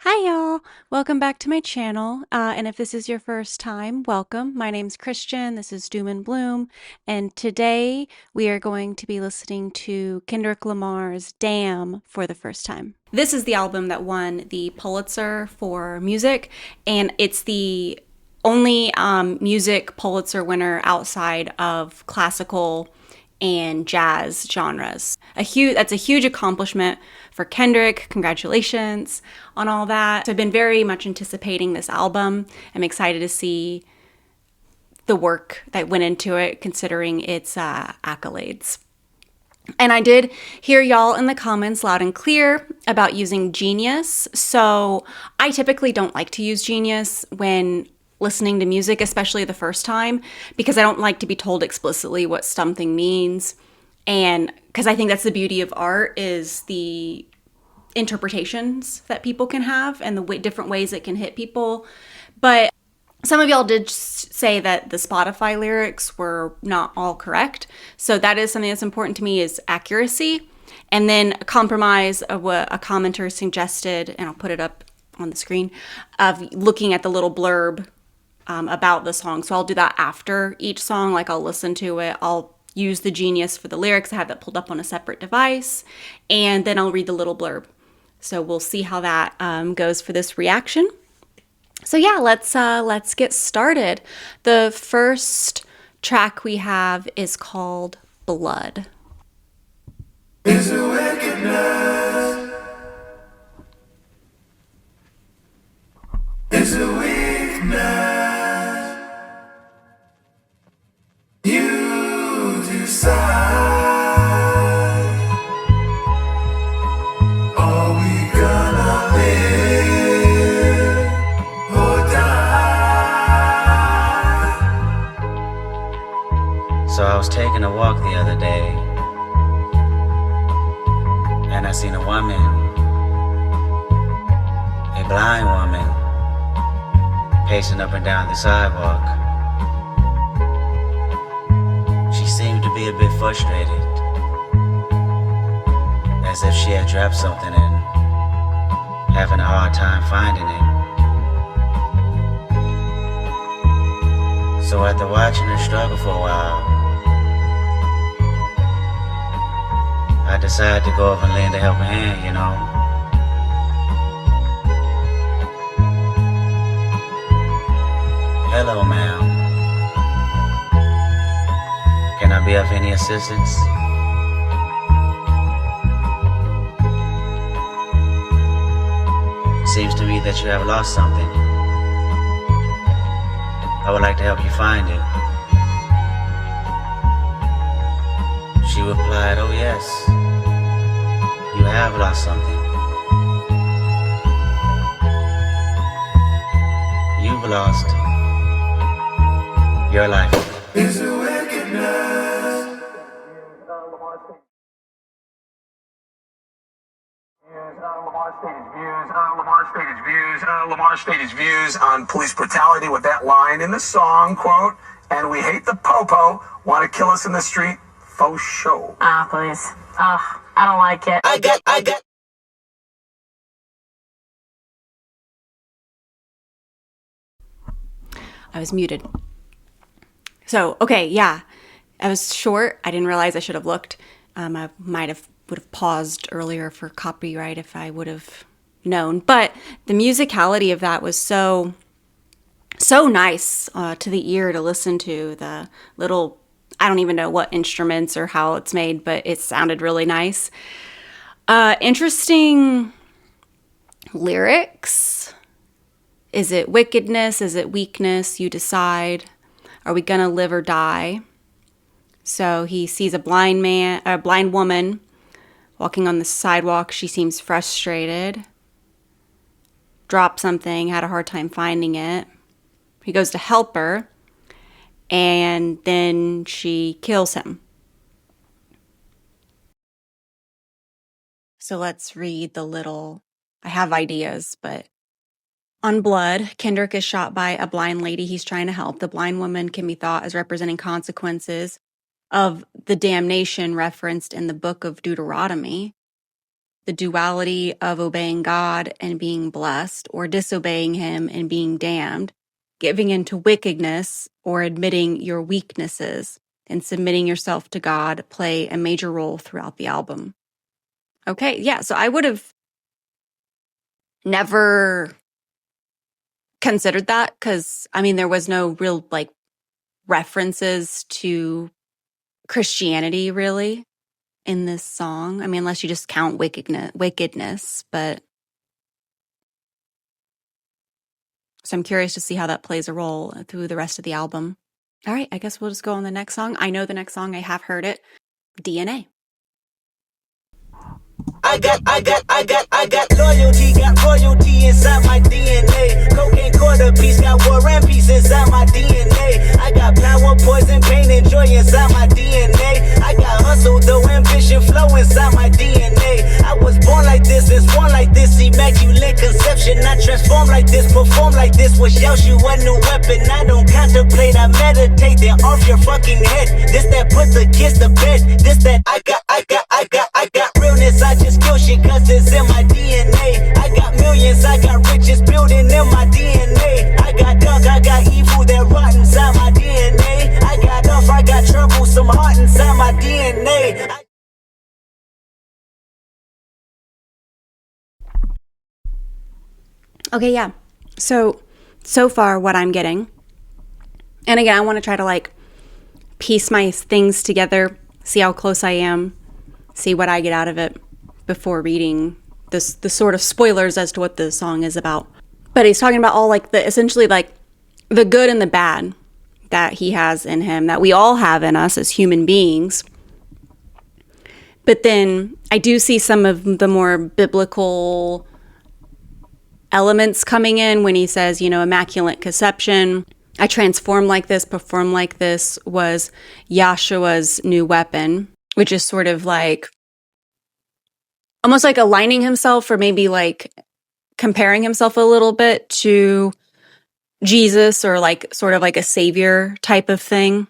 Hi, y'all. Welcome back to my channel. And if this is your first time, welcome. My name's Christian. This is Doom and Bloom. And today we are going to be listening to Kendrick Lamar's Damn for the first time. This is the album that won the Pulitzer for music, and it's the only music Pulitzer winner outside of classical and jazz genres. That's a huge accomplishment for Kendrick. Congratulations on all that. So I've been very much anticipating this album. I'm excited to see the work that went into it, considering its accolades. And I did hear y'all in the comments loud and clear about using Genius. So I typically don't like to use Genius when listening to music, especially the first time, because I don't like to be told explicitly what something means. And because I think that's the beauty of art, is the interpretations that people can have and the different ways it can hit people. But some of y'all did say that the Spotify lyrics were not all correct. So that is something that's important to me, is accuracy. And then a compromise of what a commenter suggested, and I'll put it up on the screen, of looking at the little blurb about the song. So I'll do that after each song. Like, I'll listen to it. I'll use the Genius for the lyrics. I have that pulled up on a separate device. And then I'll read the little blurb. So we'll see how that goes for this reaction. So yeah, let's get started. The first track we have is called Blood. Is a wickedness, is a weakness. You decide. Are we gonna live or die? So I was taking a walk the other day, and I seen a woman, a blind woman, pacing up and down the sidewalk. She seemed to be a bit frustrated, as if she had dropped something and having a hard time finding it. So after watching her struggle for a while, I decided to go over and lend a helping hand, you know. Hello, ma'am. Can I be of any assistance? Seems to me that you have lost something. I would like to help you find it. She replied, oh yes, you have lost something. You've lost your life. Is a wickedness. Lamar stated his views on police brutality with that line in the song, quote, "And we hate the popo, want to kill us in the street, faux show." Ah, please. I don't like it. I got. I was muted. So, okay, yeah. I was short. I didn't realize I should have looked. I would have paused earlier for copyright if I would have known. But the musicality of that was so nice to the ear to listen to. The little, I don't even know what instruments or how it's made, but it sounded really nice. Interesting lyrics. Is it wickedness? Is it weakness? You decide. Are we gonna live or die? So he sees a blind woman walking on the sidewalk. She seems frustrated. Dropped something, had a hard time finding it. He goes to help her, and then she kills him. So let's read the little, I have ideas, but on Blood, Kendrick is shot by a blind lady he's trying to help. The blind woman can be thought as representing consequences of the damnation referenced in the book of Deuteronomy. the duality of obeying God and being blessed, or disobeying him and being damned, giving into wickedness or admitting your weaknesses, and submitting yourself to God play a major role throughout the album. Okay, yeah, so I would have never considered that because, I mean, there was no real like references to Christianity really in this song. I mean, unless you just count wickedness, but so I'm curious to see how that plays a role through the rest of the album. All right, I guess we'll just go on the next song. I know the next song, I have heard it. DNA. I got loyalty, got royalty inside my DNA. Cocaine quarter piece, got war and peace inside my DNA. I got power, poison, pain, and joy inside my DNA. I got hustle, though, ambition, flow inside my DNA. I was born like this, born like this, immaculate conception. I transform like this, perform like this. Was Yoshua, new weapon. I don't contemplate, I meditate. Then off your fucking head. This that put the kids to bed. This that I got realness. I just kill shit cause it's in my DNA. I got millions, I got riches building in my DNA. I got dark, I got evil that rot inside my DNA. I got off, I got trouble, some heart inside my DNA. Okay, yeah. So far what I'm getting, and again, I want to try to like piece my things together, see how close I am, see what I get out of it before reading the sort of spoilers as to what the song is about. But he's talking about all like essentially like the good and the bad that he has in him, that we all have in us as human beings. But then I do see some of the more biblical elements coming in when he says, you know, immaculate conception. I transform like this, perform like this was Yahshua's new weapon, which is sort of like almost like aligning himself, or maybe like comparing himself a little bit to Jesus, or like sort of like a savior type of thing.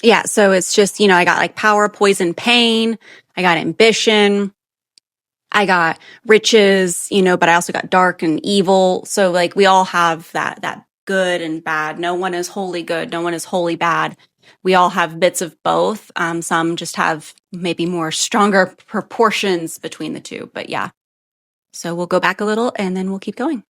Yeah, so it's just, you know, I got like power, poison, pain. I got ambition. I got riches, you know, but I also got dark and evil. So like we all have that good and bad. No one is wholly good. No one is wholly bad. We all have bits of both. Some just have maybe more stronger proportions between the two. But yeah. So we'll go back a little and then we'll keep going.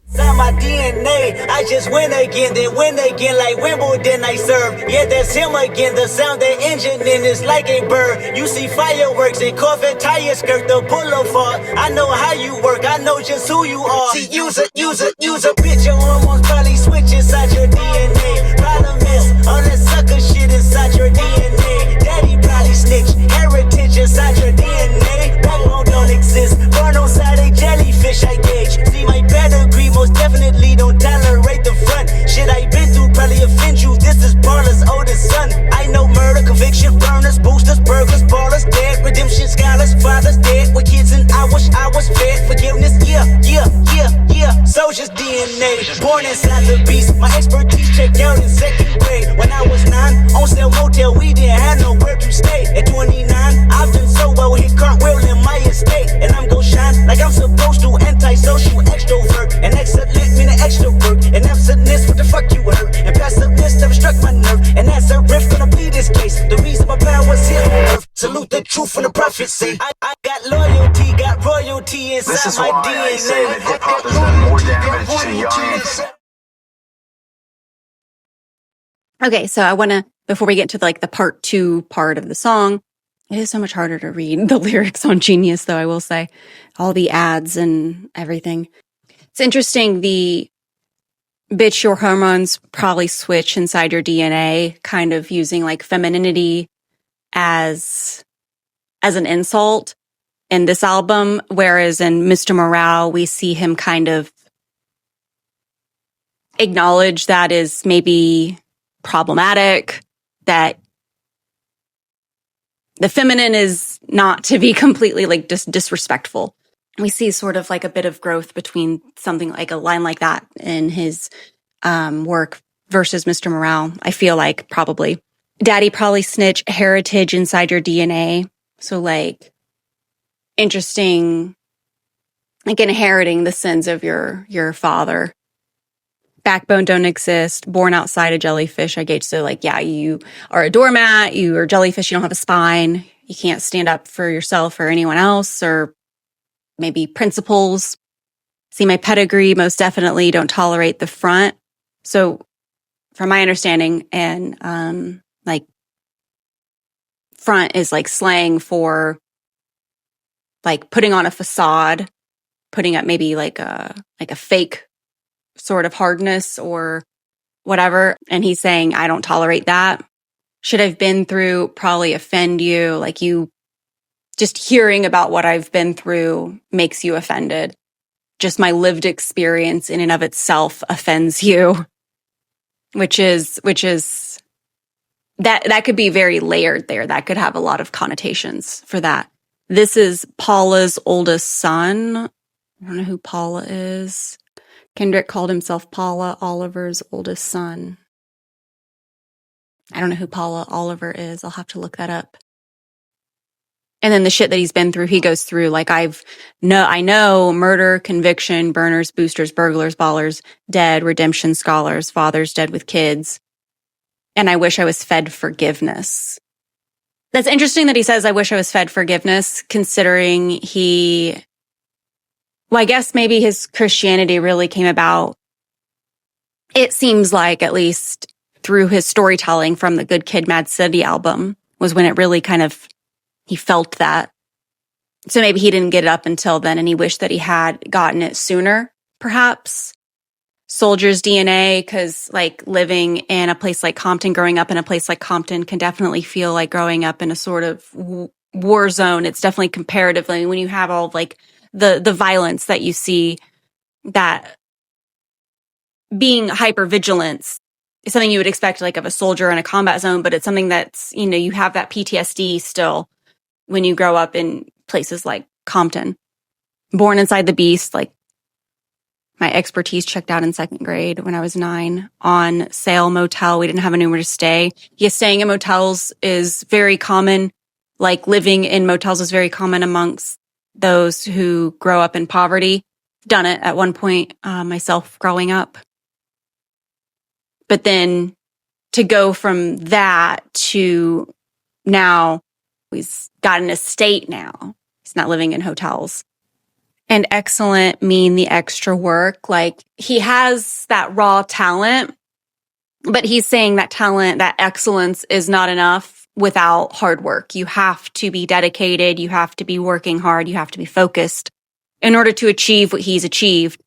Inside my DNA, I just win again, then win again like Wimbledon I serve. Yeah, that's him again, the sound that engine in is like a bird. You see fireworks and Corvette tires skirt the boulevard. I know how you work, I know just who you are. See, use a bitch, your hormones probably switch inside your DNA. Problem is, all that sucker shit inside your DNA. Daddy probably snitch, heritage inside your DNA. Backbone don't exist, born on side a jellyfish I gauge. See my pedigree, most definitely don't tolerate the front. Shit I been through probably offend you. This is Parler's oldest son. I know murder, conviction, burners, boosters, burglars, ballers, dead, redemption, scholars, fathers dead. With kids and I wish I was fed. Forgiveness, yeah. Soldier's DNA, born inside the beast. My expertise checked out in second grade. When I was 9, on sale motel, we didn't have nowhere to stay. At 29, I've done so well, hit cartwheel in my estate. And I'm gon' shine like I'm supposed to. Antisocial extrovert, and excellent meaning extra work. And absentness, what the fuck you heard? And passiveness never struck my nerve. And that's a riff gonna be this case. The reason my power's here on earth. Salute the truth and the prophecy. I got loyalty, got royalty inside my DNA. This is why I say that hip hop has done more damage to young. Okay, so I want to, before we get to like the part 2 part of the song, it is so much harder to read the lyrics on Genius, though, I will say. All the ads and everything. It's interesting, the bitch, your hormones probably switch inside your DNA, kind of using like femininity as an insult in this album, whereas in Mr. Morale, we see him kind of acknowledge that is maybe problematic, that the feminine is not to be completely like disrespectful. We see sort of like a bit of growth between something like a line like that in his work versus Mr. Morale. I feel like probably daddy probably snitch, heritage inside your DNA. So like interesting, like inheriting the sins of your father. Backbone don't exist, born outside a jellyfish. I get to like, yeah, you are a doormat, you are a jellyfish, you don't have a spine, you can't stand up for yourself or anyone else, or maybe principles. See my pedigree, most definitely don't tolerate the front. So from my understanding, and like front is like slang for like putting on a facade, putting up maybe like a fake sort of hardness or whatever. And he's saying, I don't tolerate that. Should I've been through probably offend you. Like you just hearing about what I've been through makes you offended. Just my lived experience in and of itself offends you, which is that could be very layered there. That could have a lot of connotations for that. This is Paula's oldest son. I don't know who Paula is. Kendrick called himself Paula, Oliver's oldest son. I don't know who Paula Oliver is. I'll have to look that up. And then the shit that he's been through, he goes through like I know murder, conviction, burners, boosters, burglars, ballers, dead, redemption scholars, fathers dead with kids. And I wish I was fed forgiveness. That's interesting that he says, I wish I was fed forgiveness, considering I guess maybe his Christianity really came about, it seems like, at least through his storytelling from the Good Kid, Mad City album, was when it really kind of, he felt that. So maybe he didn't get it up until then, and he wished that he had gotten it sooner, perhaps. Soldier's DNA, because like living in a place like Compton, growing up in a place like Compton can definitely feel like growing up in a sort of war zone. It's definitely comparatively, when you have all of like the violence that you see, that being hypervigilance is something you would expect like of a soldier in a combat zone, but it's something that's, you have that PTSD still when you grow up in places like Compton. Born inside the beast, like my expertise checked out in second grade when I was 9 on sale motel. We didn't have anywhere to stay. Yes, staying in motels is very common. Like living in motels is very common amongst those who grow up in poverty. Done it at one point myself growing up. But then to go from that to now, he's got an estate now. He's not living in hotels. And excellent mean the extra work. Like he has that raw talent, but he's saying that talent, that excellence is not enough without hard work. You have to be dedicated. You have to be working hard. You have to be focused in order to achieve what he's achieved.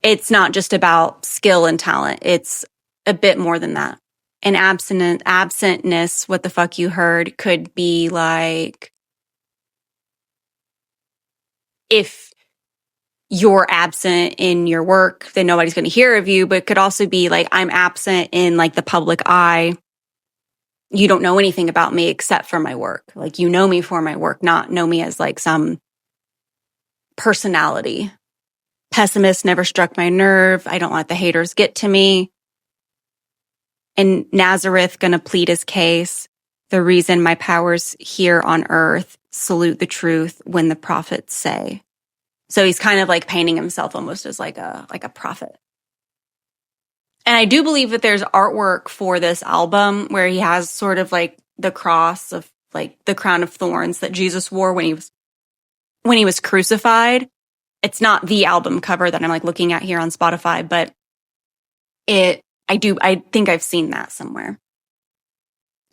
It's not just about skill and talent. It's a bit more than that. And absentness, what the fuck you heard, could be like, if you're absent in your work, then nobody's going to hear of you. But it could also be like, I'm absent in like the public eye. You don't know anything about me except for my work. Like you know me for my work, not know me as like some personality. Pessimist never struck my nerve. I don't let the haters get to me. And Nazareth gonna plead his case. The reason my power's here on earth, salute the truth when the prophets say. So he's kind of like painting himself almost as like a prophet. And I do believe that there's artwork for this album where he has sort of like the cross of like the crown of thorns that Jesus wore when he was crucified. It's not the album cover that I'm like looking at here on Spotify, but I think I've seen that somewhere.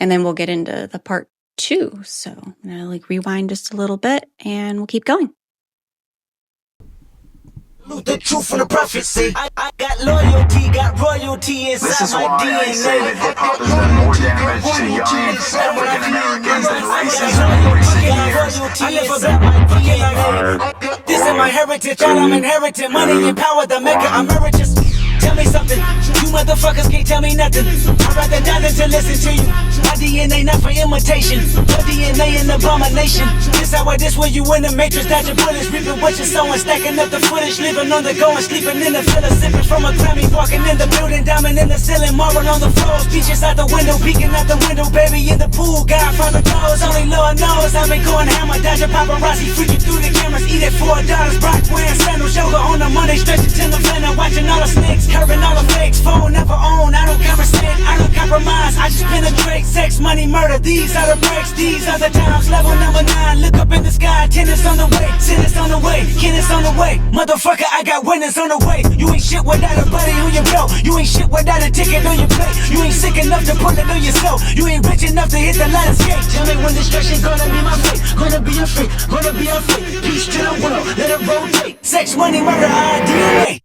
And then we'll get into the part 2. So I'm going to like rewind just a little bit and we'll keep going. The truth from the prophecy. I got loyalty, got royalty inside This is my why DNA. I say that hip hop has done more damage to young African Americans than racism in recent years. I live about my DNA. This is my heritage, all I'm inheriting. Money and power that make it emeritus. tell me something. You motherfuckers can't tell me nothing. I'd rather die than to listen to you. My DNA not for imitation. Your DNA an abomination. This how I this where you in the matrix. Dodging bullets, reaping what you're sowing. Stacking up the footage, living on the go and sleeping in the villa. Sipping from a Grammy, walking in the building, diamond in the ceiling, marble on the floors. Beaches out the window, peeking out the window, baby in the pool. God from the doors, only Lord knows I've been going hammer. Dodging paparazzi, freaking through the cameras. Eat it $4, Brock wearing sandals. Yoga on a Monday, stretching till the venom. Watching all the snakes, curving all the fakes. Phone never own, I don't conversate, I don't compromise. I just penetrate, sex, money, murder. These are the breaks, these are the times. Level number 9, look up in the sky. Tennis on the way, tennis on the way, tennis on the way. Motherfucker, I got winners on the way. You ain't shit without a buddy on your belt. You ain't shit without a ticket on your plate. You ain't sick enough to put it on yourself. You ain't rich enough to hit the ladder skate. Tell me when destruction gonna be my fate. Gonna be a fate, gonna be a fate. Peace to the world, let it rotate. Sex, money, murder, our DNA.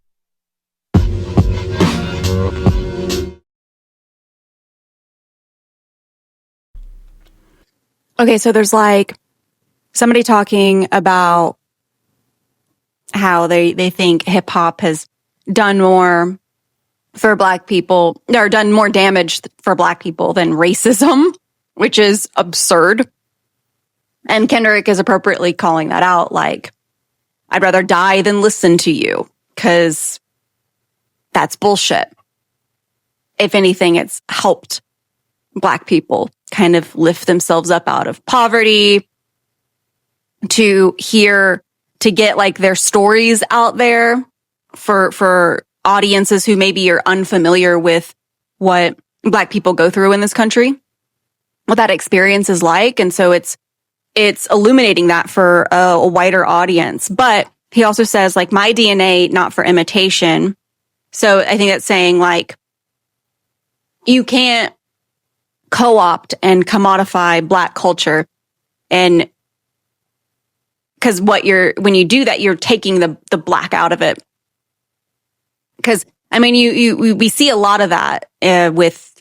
Okay, so there's like somebody talking about how they think hip hop has done more for Black people, or done more damage for Black people than racism, which is absurd. And Kendrick is appropriately calling that out, like, I'd rather die than listen to you, because that's bullshit. If anything, it's helped Black people kind of lift themselves up out of poverty, to get like their stories out there for audiences who maybe are unfamiliar with what Black people go through in this country, what that experience is like. And so it's illuminating that for a wider audience. But he also says, like, my DNA, not for imitation. So I think that's saying, like, you can't co-opt and commodify Black culture. And because when you do that, you're taking the Black out of it. Because, I mean, we see a lot of that with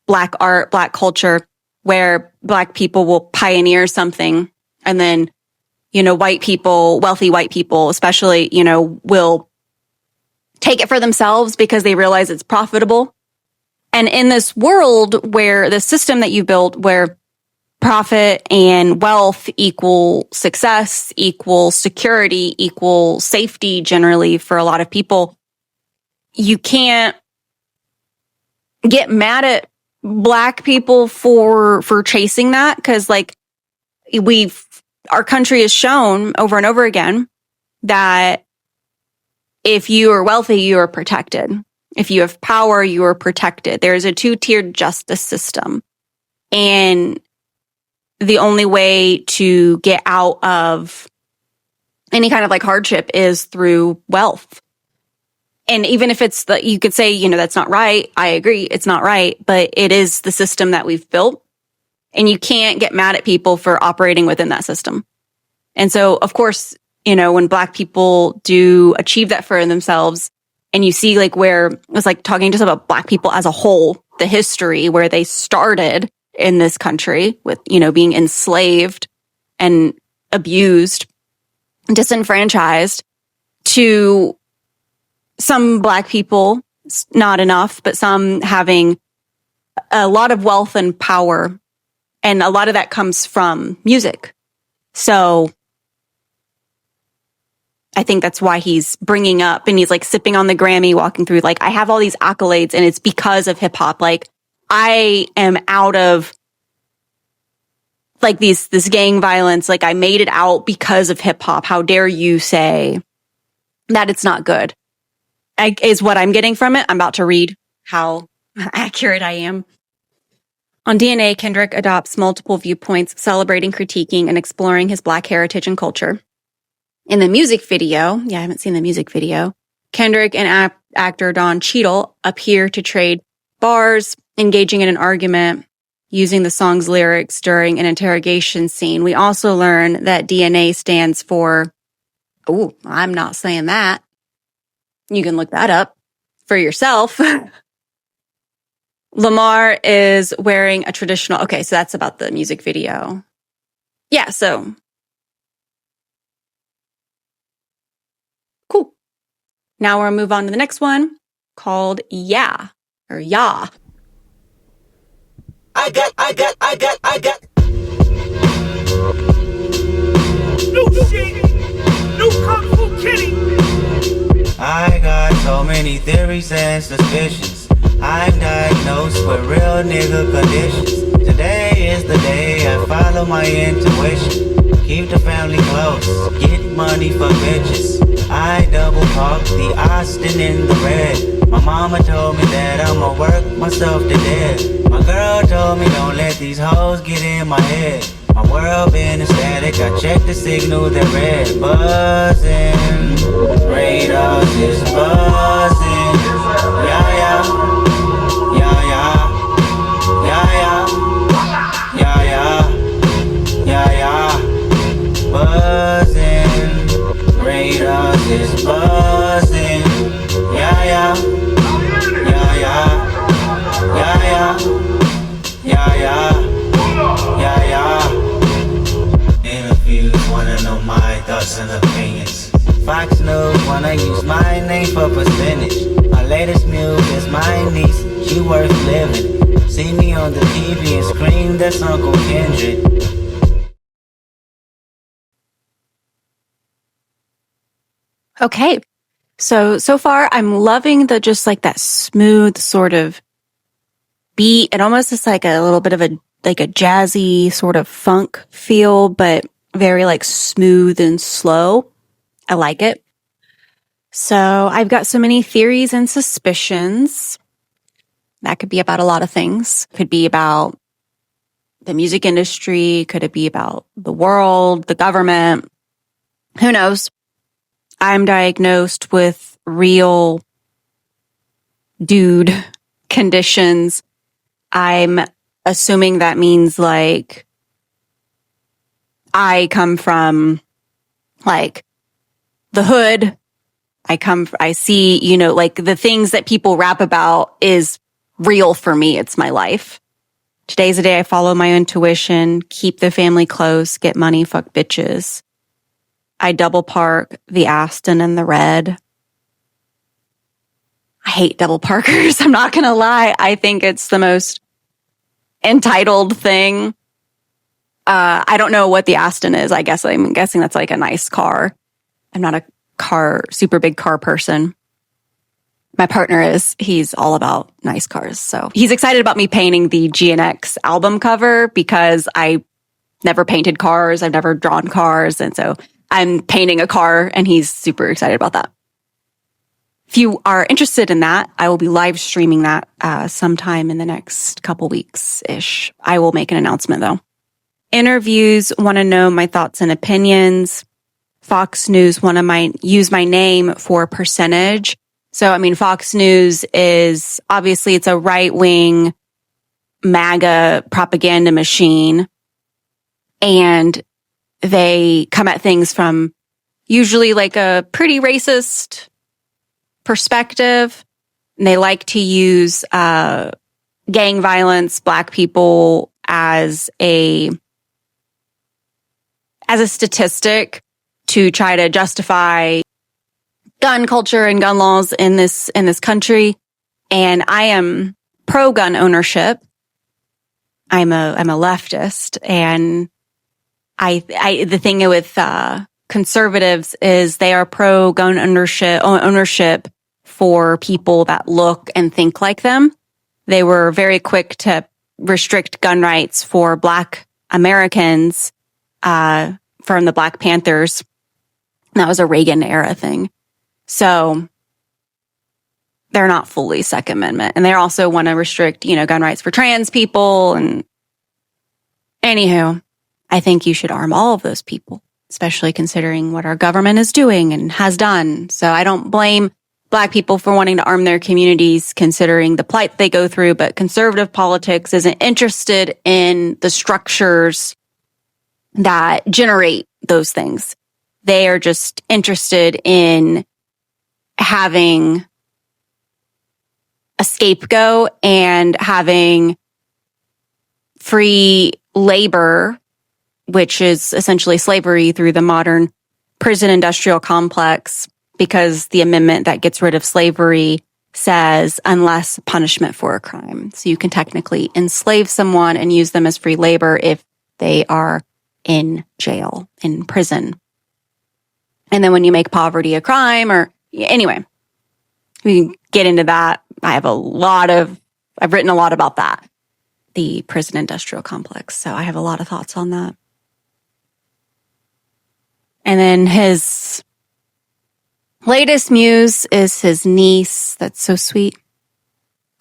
Black art, Black culture, where Black people will pioneer something, and then, white people, wealthy white people especially, will take it for themselves because they realize it's profitable. And in this world where the system that you built, where profit and wealth equal success, equal security, equal safety generally for a lot of people, you can't get mad at Black people for chasing that, because, like, our country has shown over and over again that if you are wealthy, you are protected. If you have power, you are protected. There's a two-tiered justice system. And the only way to get out of any kind of like hardship is through wealth. And even if you could say, that's not right. I agree. It's not right, but it is the system that we've built. And you can't get mad at people for operating within that system. And so, of course, when Black people do achieve that for themselves, and you see like where it was like talking just about Black people as a whole, the history where they started in this country with, being enslaved and abused, disenfranchised, to some Black people, not enough, but some having a lot of wealth and power. And a lot of that comes from music. So I think that's why he's bringing up, and he's like sipping on the Grammy, walking through, like, I have all these accolades and it's because of hip hop. Like, I am out of like this gang violence. Like, I made it out because of hip hop. How dare you say that it's not good? Is what I'm getting from it. I'm about to read how accurate I am. On DNA, Kendrick adopts multiple viewpoints, celebrating, critiquing, and exploring his Black heritage and culture. In the music video, I haven't seen the music video, Kendrick and actor Don Cheadle appear to trade bars, engaging in an argument, using the song's lyrics during an interrogation scene. We also learn that DNA stands for, I'm not saying that. You can look that up for yourself. Lamar is wearing a traditional, okay, so that's about the music video. Yeah, so cool. Now we'll move on to the next one. called Yeah, or Ya. I got. New shit. New Kung Fu Kitty. I got so many theories and suspicions. I'm diagnosed with real nigga conditions. Today is the day I follow my intuition. Keep the family close, get money for bitches. I double park the Austin in the red. My mama told me that I'ma work myself to death. My girl told me don't let these hoes get in my head. My world been ecstatic, I checked the signal, they're red. Buzzing, radars is buzzing. Yeah, yeah, yeah, yeah, yeah, yeah, yeah, yeah, yeah, yeah. Buzzing, radars is buzzing. Yeah, yeah, yeah, yeah, yeah, yeah, yeah, yeah, yeah, yeah. Interviews wanna know my thoughts and opinions. Fox News wanna use my name for percentage. My latest news is my niece, she worth living. See me on the TV and scream, that's Uncle Kendrick. Okay. So far I'm loving the just like that smooth sort of beat. It almost is like a little bit of a jazzy sort of funk feel, but very like smooth and slow. I like it. So I've got so many theories and suspicions. That could be about a lot of things. Could be about the music industry. Could it be about the world, the government? Who knows? I'm diagnosed with real dude conditions. I'm assuming that means like I come from like the hood. I see, you know, like the things that people rap about is real for me. It's my life. Today's the day I follow my intuition, keep the family close, get money, fuck bitches. I double park the Aston and the red. I hate double parkers. I'm not going to lie. I think it's the most entitled thing. I don't know what the Aston is. I'm guessing that's like a nice car. I'm not a super big car person. My partner is. He's all about nice cars. So he's excited about me painting the GNX album cover because I never painted cars. I've never drawn cars. And so I'm painting a car and he's super excited about that. If you are interested in that, I will be live streaming that sometime in the next couple weeks-ish. I will make an announcement though. Interviews want to know my thoughts and opinions. Fox News want to use my name for percentage. So, I mean, Fox News is obviously it's a right-wing MAGA propaganda machine. And they come at things from usually like a pretty racist perspective. And they like to use gang violence, Black people as a statistic to try to justify gun culture and gun laws in this country. And I am pro gun ownership. I'm a leftist, and the thing with conservatives is they are pro gun ownership for people that look and think like them. They were very quick to restrict gun rights for Black Americans from the Black Panthers. That was a Reagan era thing. So they're not fully Second Amendment. And they also want to restrict, gun rights for trans people. And anywho, I think you should arm all of those people, especially considering what our government is doing and has done. So I don't blame Black people for wanting to arm their communities, considering the plight they go through. But conservative politics isn't interested in the structures that generate those things. They are just interested in having a scapegoat and having free labor, which is essentially slavery through the modern prison industrial complex, because the amendment that gets rid of slavery says unless punishment for a crime. So you can technically enslave someone and use them as free labor if they are in jail, in prison. And then when you make poverty a crime, or anyway, we can get into that. I've written a lot about that, the prison industrial complex. So I have a lot of thoughts on that. And then his latest muse is his niece. That's so sweet.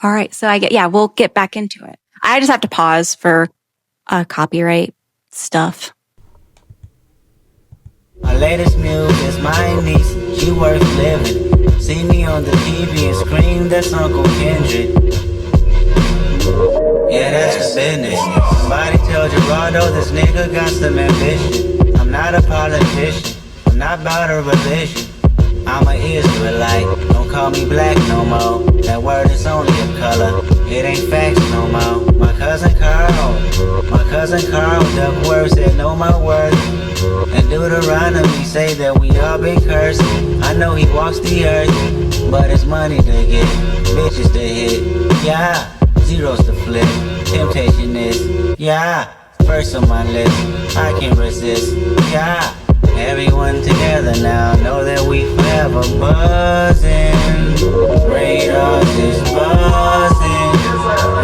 All right. So we'll get back into it. I just have to pause for copyright stuff. My latest muse is my niece, she worth living. See me on the TV and scream, that's Uncle Kendrick. Yeah, that's the business. Somebody tell Gerardo this nigga got some ambition. I'm not a politician, I'm not about a religion. I'm an Israelite, don't call me black no more. That word is only a color, it ain't facts no more. My cousin Carl, duck words that know my worth. And Deuteronomy say that we all been cursed. I know he walks the earth, but it's money to get, bitches to hit. Yeah, zeros to flip, temptation is, yeah, first on my list, I can't resist, yeah. Everyone together now, know that we forever buzzing. Radars is buzzing.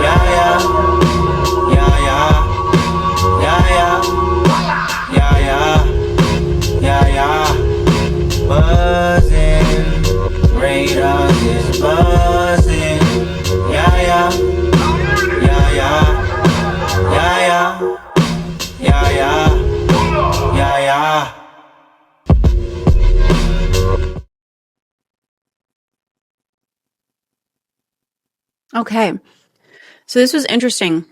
Yeah, yeah. Yeah, yeah. Yeah, yeah. Yeah, yeah. Yeah, yeah. Buzzing. Radars is buzzing. Yeah, yeah. Yeah, yeah. Yeah, yeah. Yeah, yeah. Yeah, yeah. Okay. So this was interesting.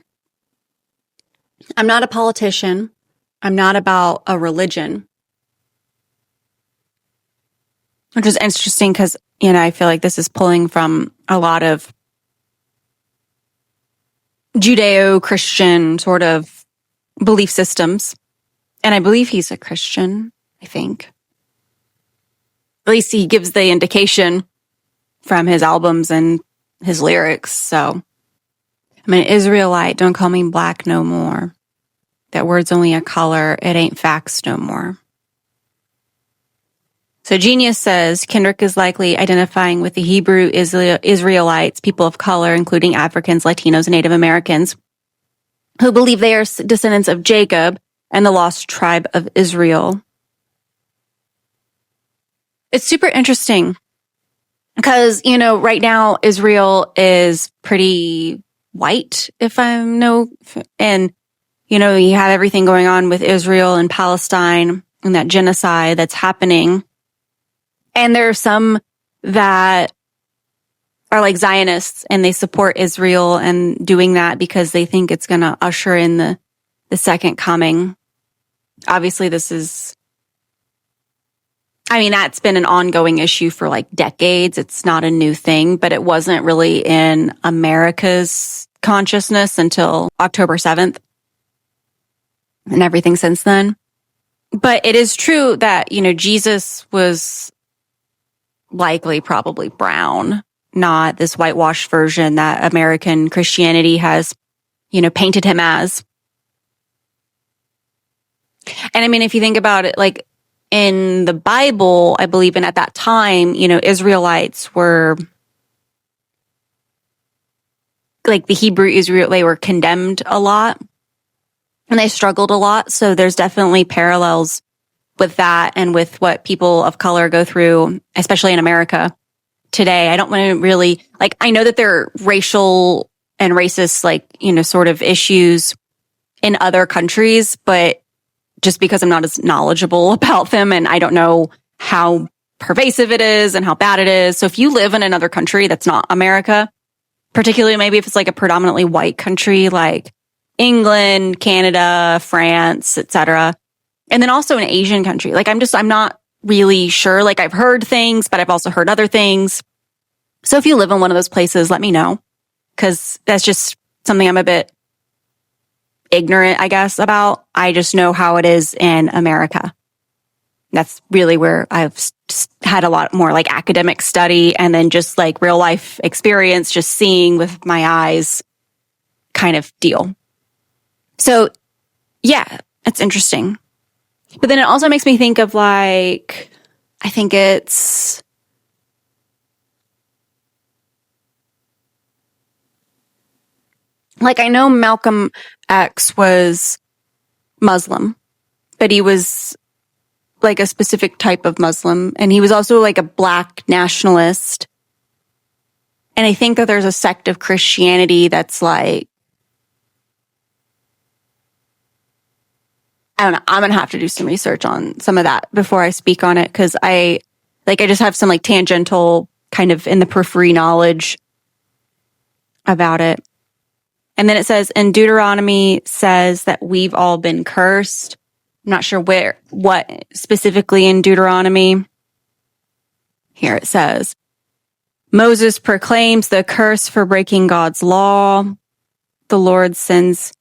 I'm not a politician. I'm not about a religion. Which is interesting because, I feel like this is pulling from a lot of Judeo-Christian sort of belief systems. And I believe he's a Christian, I think. At least he gives the indication from his albums and his lyrics. So I'm an Israelite. Don't call me black no more. That word's only a color. It ain't facts no more. So Genius says Kendrick is likely identifying with the Hebrew Israelites, people of color, including Africans, Latinos, and Native Americans, who believe they are descendants of Jacob and the lost tribe of Israel. It's super interesting. Because, right now, Israel is pretty white, and, you have everything going on with Israel and Palestine and that genocide that's happening. And there are some that are like Zionists and they support Israel and doing that because they think it's going to usher in the second coming. Obviously, that's been an ongoing issue for like decades. It's not a new thing, but it wasn't really in America's consciousness until October 7th and everything since then. But it is true that, Jesus was likely probably brown, not this whitewashed version that American Christianity has, painted him as. And if you think about it, like, in the Bible, I believe, and at that time, Israelites were like the Hebrew Israel, they were condemned a lot and they struggled a lot. So there's definitely parallels with that and with what people of color go through, especially in America today. I don't want to really, I know that there are racial and racist, sort of issues in other countries, but just because I'm not as knowledgeable about them and I don't know how pervasive it is and how bad it is. So if you live in another country that's not America, particularly maybe if it's like a predominantly white country like England, Canada, France, etc., and then also an Asian country, I'm not really sure. I've heard things, but I've also heard other things. So if you live in one of those places, let me know, because that's just something I'm a bit ignorant, I guess, about. I just know how it is in America. That's really where I've had a lot more like academic study and then just like real life experience, just seeing with my eyes kind of deal. So yeah, it's interesting. But then it also makes me think of like, I think it's like, I know Malcolm X was Muslim, but he was like a specific type of Muslim. And he was also like a Black nationalist. And I think that there's a sect of Christianity that's like, I don't know. I'm going to have to do some research on some of that before I speak on it. Cause I just have some like tangential kind of in the periphery knowledge about it. And then it says in Deuteronomy says that we've all been cursed. I'm not sure what specifically in Deuteronomy. Here it says, Moses proclaims the curse for breaking God's law. The Lord sends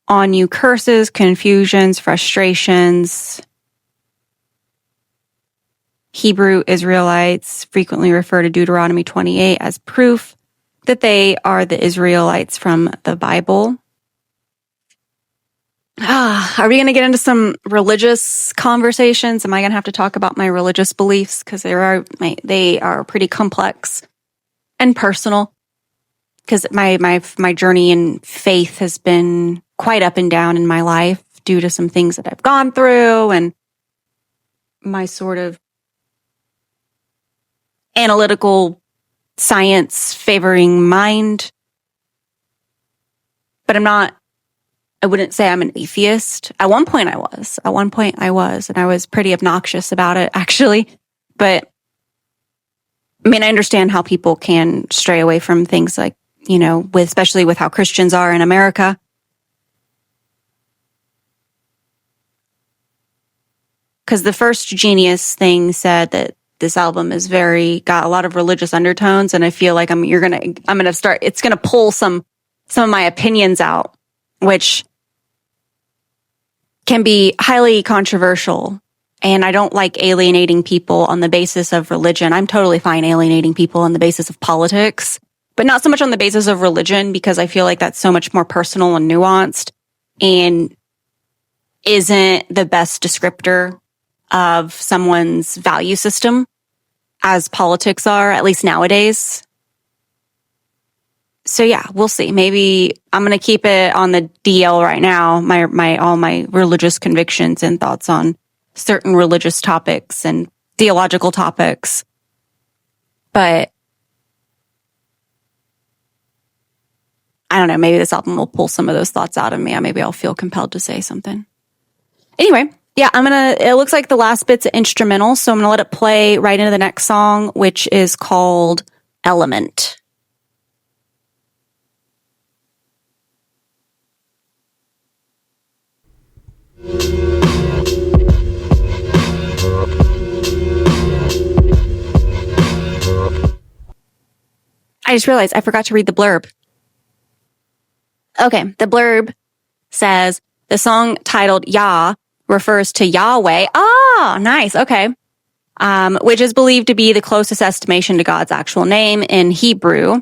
on you curses, confusions, frustrations. Hebrew Israelites frequently refer to Deuteronomy 28 as proof that they are the Israelites from the Bible. Are we going to get into some religious conversations? Am I going to have to talk about my religious beliefs? Because they are pretty complex and personal. Because my journey in faith has been quite up and down in my life due to some things that I've gone through and my sort of analytical science favoring mind. But I wouldn't say I'm an atheist. At one point I was, and I was pretty obnoxious about it actually. But I mean, I understand how people can stray away from things like, especially with how Christians are in America. Because the first Genius thing said that this album is got a lot of religious undertones, and I feel like it's gonna pull some of my opinions out, which can be highly controversial. And I don't like alienating people on the basis of religion. I'm totally fine alienating people on the basis of politics, but not so much on the basis of religion, because I feel like that's so much more personal and nuanced and isn't the best descriptor of someone's value system as politics are, at least nowadays. So yeah, we'll see. Maybe I'm going to keep it on the DL right now, all my religious convictions and thoughts on certain religious topics and theological topics. But I don't know, maybe this album will pull some of those thoughts out of me. Maybe I'll feel compelled to say something. Anyway, yeah, it looks like the last bit's an instrumental, so I'm going to let it play right into the next song, which is called Element. I just realized I forgot to read the blurb. Okay, the blurb says, the song titled Yah refers to Yahweh. Ah, nice. Okay. Which is believed to be the closest estimation to God's actual name in Hebrew.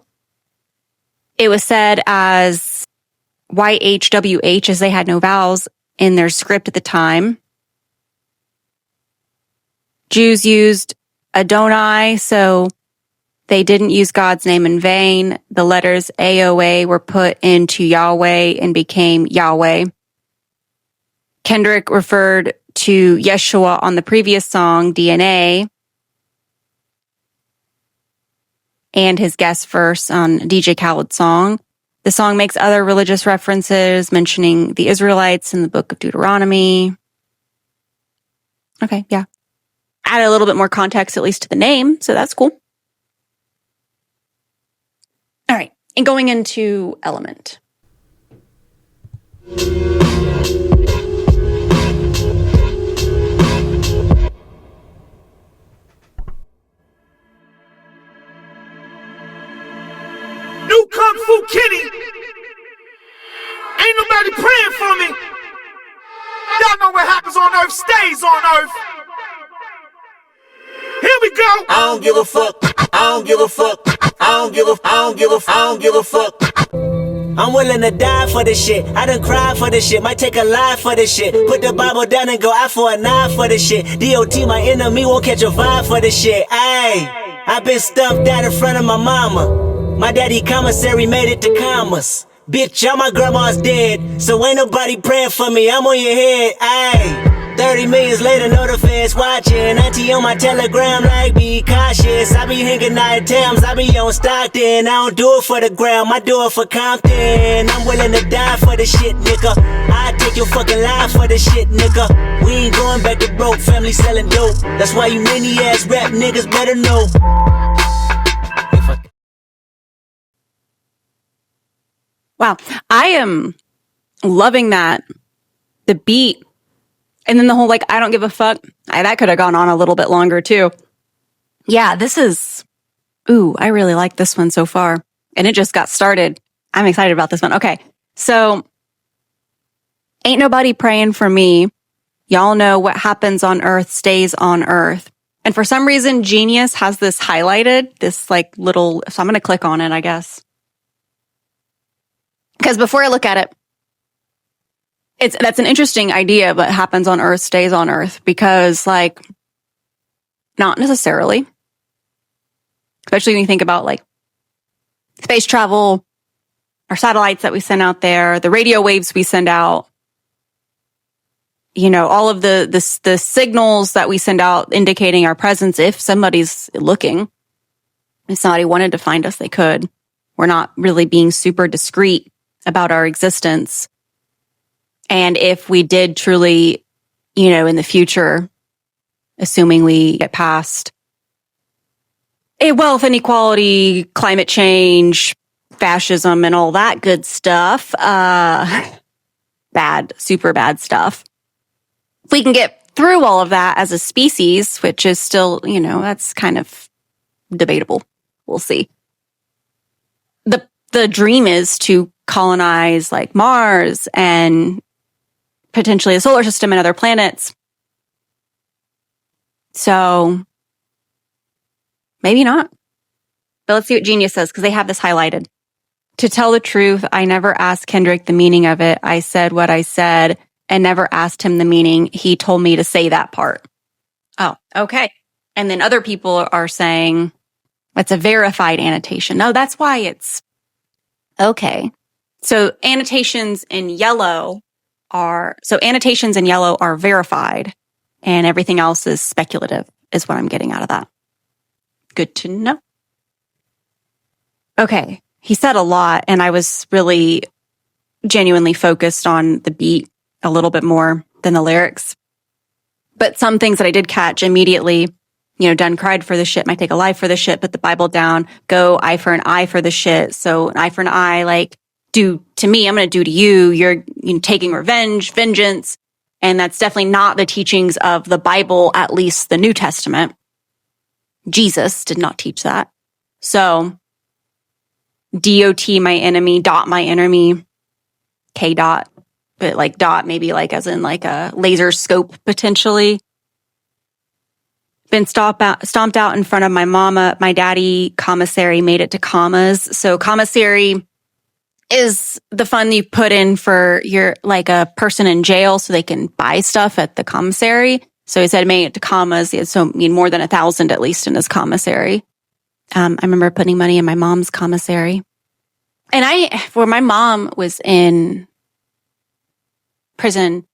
It was said as YHWH, as they had no vowels in their script at the time. Jews used Adonai, so they didn't use God's name in vain. The letters AOA were put into Yahweh and became Yahweh. Kendrick referred to Yeshua on the previous song, DNA, and his guest verse on DJ Khaled's song. The song makes other religious references, mentioning the Israelites in the book of Deuteronomy. Okay, yeah. Add a little bit more context, at least to the name, so that's cool. All right, and going into Element. New Kung Fu Kitty. Ain't nobody praying for me. Y'all know what happens on earth stays on earth. go. I don't give a fuck. I don't give a fuck. I don't give a. I don't give a. I don't give a fuck. I'm willing to die for this shit. I done cried for this shit. Might take a life for this shit. Put the Bible down and go out for a knife for this shit. DOT, my enemy, won't catch a vibe for this shit. Ayy, I been stumped out in front of my mama. My daddy commissary made it to commas. Bitch, all my grandma's dead, so ain't nobody praying for me. I'm on your head. Ayy. 30 millions later, know the feds watching. Auntie on my telegram, like, be cautious. I be hanging night Thames, I be on Stockton. I don't do it for the gram, I do it for Compton. I'm willing to die for the shit, nigga. I take your fucking life for the shit, nigga. We ain't going back to broke, family selling dope. That's why you many ass rap niggas better know. Wow. I am loving that. The beat. And then the whole, like, I don't give a fuck. That could have gone on a little bit longer, too. Yeah, this is... Ooh, I really like this one so far. And it just got started. I'm excited about this one. Okay, so... Ain't nobody praying for me. Y'all know what happens on earth stays on earth. And for some reason, Genius has this highlighted, this, like, little... So I'm going to click on it, I guess. Because before I look at it, that's an interesting idea, but happens on Earth stays on Earth, because, like, not necessarily. Especially when you think about, like, space travel, our satellites that we send out there, the radio waves we send out, you know, all of the signals that we send out indicating our presence. If somebody's looking, if somebody wanted to find us, they could. We're not really being super discreet about our existence. And if we did truly, you know, in the future, assuming we get past wealth inequality, climate change, fascism, and all that good stuff, bad, super bad stuff. If we can get through all of that as a species, which is still, you know, that's kind of debatable. We'll see. The dream is to colonize, like, Mars and potentially the solar system and other planets. So maybe not. But let's see what Genius says, because they have this highlighted. To tell the truth, I never asked Kendrick the meaning of it. I said what I said and never asked him the meaning. He told me to say that part. Oh, okay. And then other people are saying it's a verified annotation. No, that's why it's okay. So annotations in yellow are verified, and everything else is speculative, is what I'm getting out of that. Good to know. Okay, he said a lot, and I was really genuinely focused on the beat a little bit more than the lyrics. But some things that I did catch immediately, you know, done cried for the shit, might take a life for the shit, put the Bible down, go eye for an eye for the shit. So an eye for an eye, like, do to me, I'm going to do to you. You're taking revenge, vengeance. And that's definitely not the teachings of the Bible, at least the New Testament. Jesus did not teach that. So DOT my enemy, dot my enemy, K dot, but like dot maybe like as in like a laser scope potentially. Been stomped out in front of my mama. My daddy commissary made it to commas. So commissary is the fund you put in for your, like, a person in jail so they can buy stuff at the commissary. So he said made it to commas. He had more than 1,000 at least in his commissary. I remember putting money in my mom's commissary. And where my mom was in prison,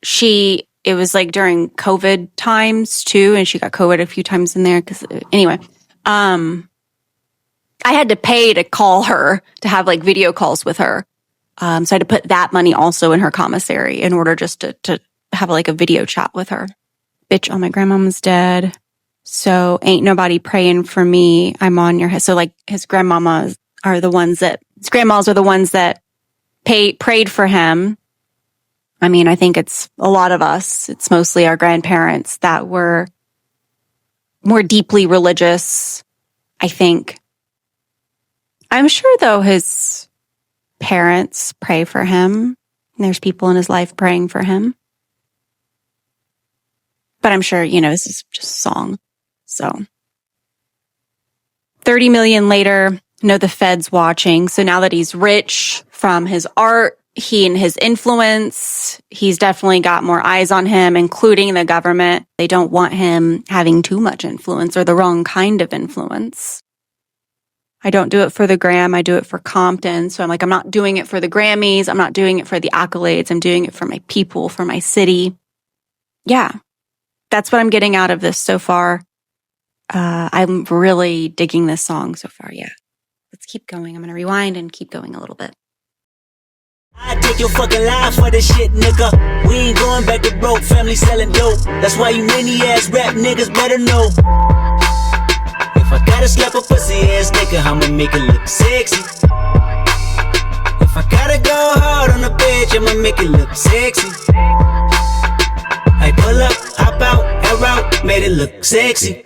it was like during COVID times too, and she got COVID a few times in there. Anyway, I had to pay to call her, to have like video calls with her. So I had to put that money also in her commissary in order just to have like a video chat with her. Bitch, oh, my grandmama's dead. So ain't nobody praying for me. I'm on your head. So like his grandmas are the ones that prayed for him. I mean, I think it's a lot of us. It's mostly our grandparents that were more deeply religious, I think. I'm sure, though, his parents pray for him. There's people in his life praying for him. But I'm sure, this is just a song. So 30 million later, the Fed's watching. So now that he's rich from his art, he and his influence, he's definitely got more eyes on him, including the government. They don't want him having too much influence or the wrong kind of influence. I don't do it for the gram. I do it for Compton. So I'm not doing it for the Grammys. I'm not doing it for the accolades. I'm doing it for my people, for my city. Yeah, that's what I'm getting out of this so far. I'm really digging this song so far. Yeah, let's keep going. I'm going to rewind and keep going a little bit. I take your fucking life for this shit, nigga. We ain't going back to broke, family selling dope. That's why you many ass rap niggas better know. If I gotta slap a pussy ass nigga, I'ma make it look sexy. If I gotta go hard on the bitch, I'ma make it look sexy. I pull up, hop out, air out, made it look sexy.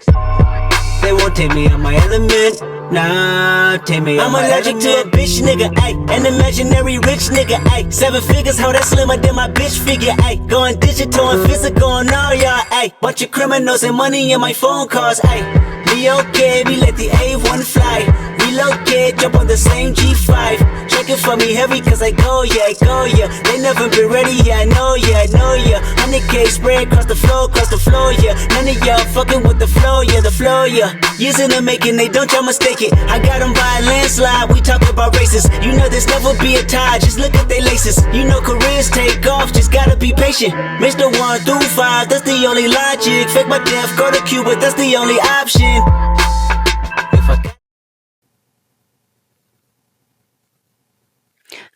They won't take me out my element. Nah, take me I'm allergic to a bitch nigga, ayy. An imaginary rich nigga, ayy. 7 figures, how that slimmer than my bitch figure, ayy. Going digital and physical and all y'all, ayy. Bunch of criminals and money in my phone calls, ayy. Me okay, me let the A1 fly. Relocate, jump on the same G5. Check it for me heavy cause I go, yeah, They never been ready, yeah, I know, yeah. 100K spread across the floor, yeah. None of y'all fucking with the flow, yeah. Years in the making, they don't y'all mistake it. I got them by a landslide, we talk about races. You know there's never be a tie, just look at they laces. You know careers take off, just gotta be patient. Mr. 1 through 5, that's the only logic. Fake my death, go to Cuba, that's the only option. If I got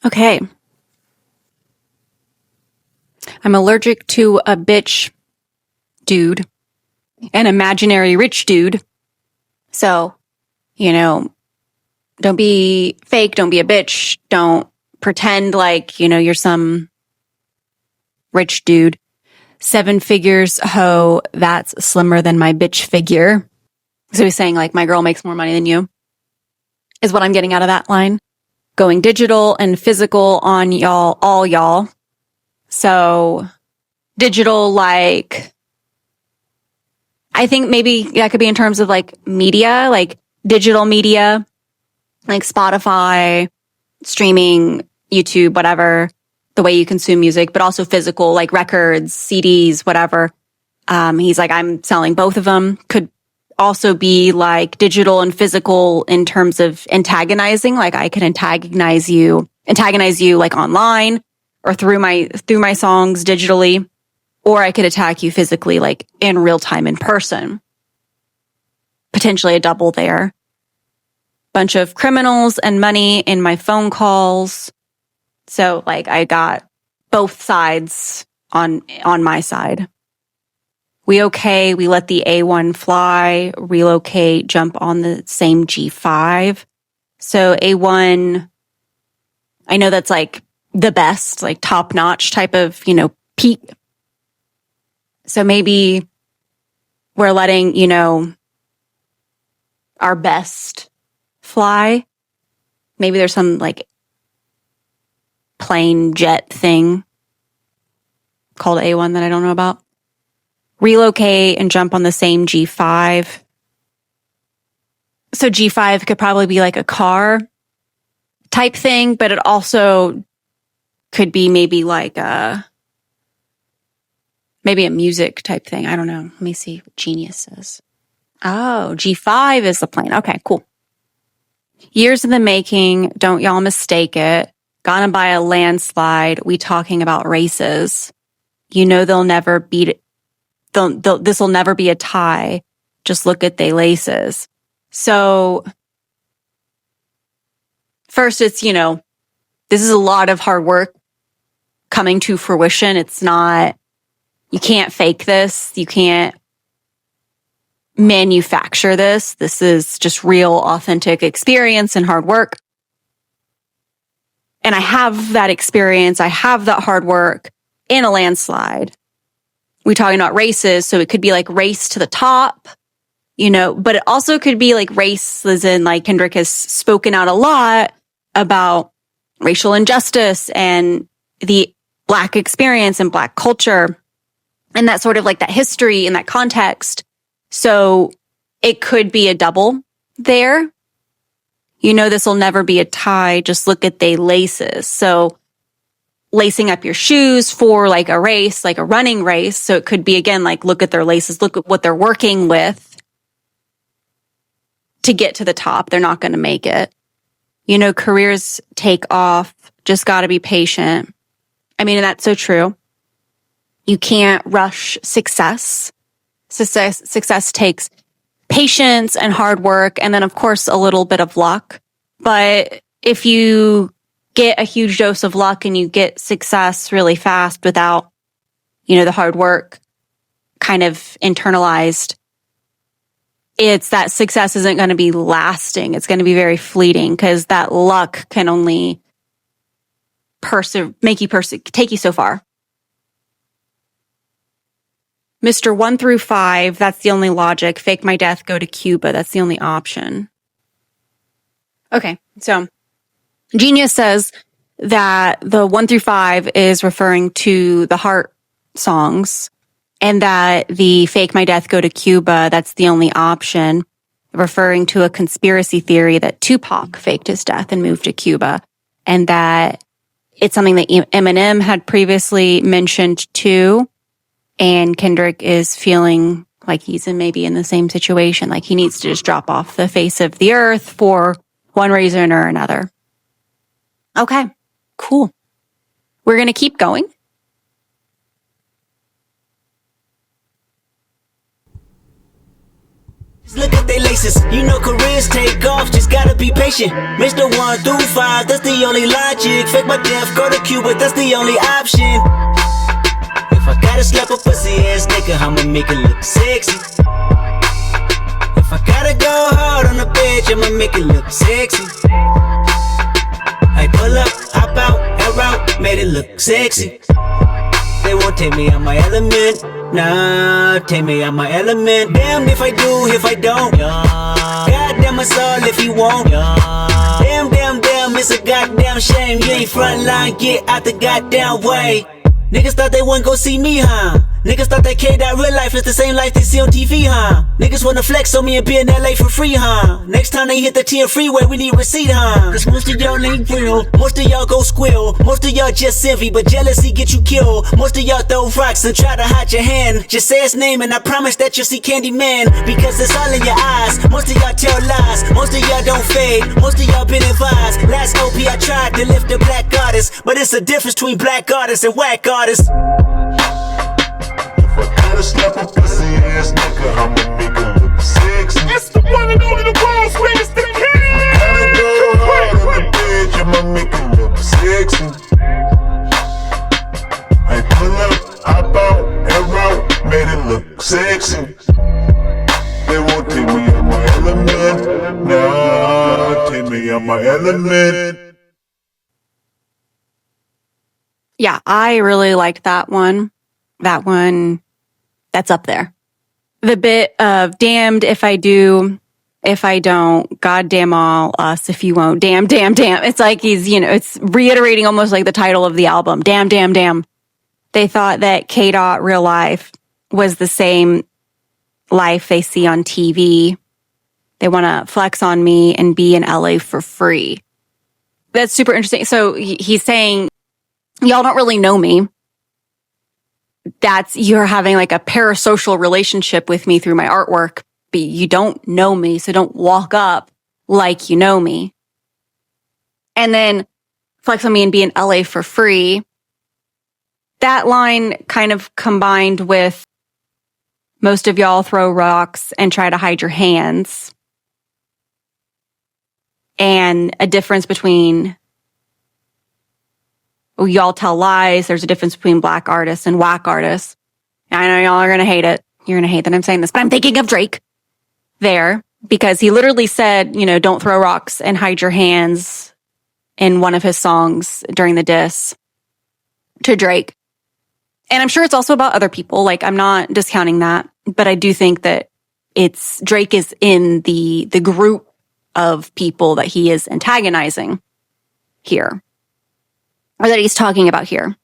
Okay. I'm allergic to a bitch dude, an imaginary rich dude. So, don't be fake, don't be a bitch, don't pretend like, you're some rich dude. 7 figures, ho, that's slimmer than my bitch figure. So he's saying my girl makes more money than you, is what I'm getting out of that line. Going digital and physical on y'all, all y'all. So digital, I think maybe that could be in terms of media, digital media, Spotify, streaming, YouTube, whatever, the way you consume music, but also physical, records, CDs, whatever. He's I'm selling both of them. Could also be digital and physical in terms of antagonizing. I could antagonize you online or through my songs digitally, or I could attack you physically, in real time in person. Potentially a double there. Bunch of criminals and money in my phone calls. So I got both sides on my side. We okay, we let the A1 fly, relocate, jump on the same G5. So A1, I know that's the best, top notch type of, peak. So maybe we're letting, our best fly. Maybe there's some plane jet thing called A1 that I don't know about. Relocate and jump on the same G5. So G5 could probably be a car type thing, but it also could be maybe a music type thing. I don't know. Let me see what Genius says. Oh, G5 is the plane. Okay, cool. Years in the making. Don't y'all mistake it. Gonna by a landslide. We talking about races. They'll never beat it. This will never be a tie. Just look at they laces. So first, it's, this is a lot of hard work coming to fruition. It's not, you can't fake this. You can't manufacture this. This is just real, authentic experience and hard work. And I have that experience. I have that hard work in a landslide. We're talking about races, so it could be race to the top, but it also could be race as in Kendrick has spoken out a lot about racial injustice and the Black experience and Black culture. and that sort of like that history and that context. So it could be a double there. This will never be a tie. Just look at they laces. So lacing up your shoes for like a race, like a running race. So it could be, again, like, look at their laces, look at what they're working with to get to the top. They're not going to make it. Careers take off. Just got to be patient. And that's so true. You can't rush success. Success takes patience and hard work, and then, of course, a little bit of luck. But if you get a huge dose of luck and you get success really fast without, the hard work kind of internalized, it's that success isn't going to be lasting. It's going to be very fleeting, because that luck can only take you so far. Mr. 1 through 5, that's the only logic. Fake my death, go to Cuba. That's the only option. Okay, so Genius says that the 1 through 5 is referring to the heart songs, and that the fake my death, go to Cuba, that's the only option, referring to a conspiracy theory that Tupac faked his death and moved to Cuba, and that it's something that Eminem had previously mentioned too. And Kendrick is feeling like he's maybe in the same situation, like he needs to just drop off the face of the earth for one reason or another. Okay, cool. We're going to keep going. Look at they laces, careers take off, just gotta be patient. Mr. 1 through 5, that's the only logic. Fake my death, go to Cuba, that's the only option. If I gotta slap a pussy ass nigga, I'ma make it look sexy. If I gotta go hard on the bitch, I'ma make it look sexy. I pull up, hop out, air out, made it look sexy. They won't take me out my element, nah, take me out my element. Damn if I do, if I don't, yeah. Goddamn us all if you won't, yeah. Damn, it's a goddamn shame. You ain't front line, get out the goddamn way. Niggas thought they wouldn't go see me, huh? Niggas thought that K-Dot real life is the same life they see on TV, huh? Niggas wanna flex on me and be in LA for free, huh? Next time they hit the 10 freeway, we need receipt, huh? Cause most of y'all ain't real, most of y'all go squill. Most of y'all just envy, but jealousy get you killed. Most of y'all throw rocks and try to hide your hand. Just say his name and I promise that you'll see Candyman. Because it's all in your eyes, most of y'all tell lies. Most of y'all don't fade, most of y'all been advised. Last OP I tried to lift a black artist, but it's a difference between black artists and whack artists. If I gotta slap a pussy ass nigga, I'ma make her look sexy. It's the one and only, the world's greatest, the king. Gotta go hard on the bitch, I'ma make her look sexy. I pull up, hop out, air out, made it look sexy. They won't take me out my element, nah, take me out my element. Yeah, I really liked that one. That one, that's up there. The bit of damned if I do, if I don't, goddamn all us if you won't, damn. It's like he's, it's reiterating almost like the title of the album. Damn. They thought that K-Dot real life was the same life they see on TV. They want to flex on me and be in LA for free. That's super interesting. So he's saying, y'all don't really know me. You're having like a parasocial relationship with me through my artwork, but you don't know me, so don't walk up like you know me. And then flex on me and be in LA for free. That line kind of combined with most of y'all throw rocks and try to hide your hands. And a difference between y'all tell lies. There's a difference between black artists and whack artists. I know y'all are going to hate it. You're going to hate that I'm saying this, but I'm thinking of Drake there because he literally said, don't throw rocks and hide your hands in one of his songs during the diss to Drake. And I'm sure it's also about other people. Like, I'm not discounting that, but I do think that Drake is in the group of people that he is antagonizing here, or that he's talking about here.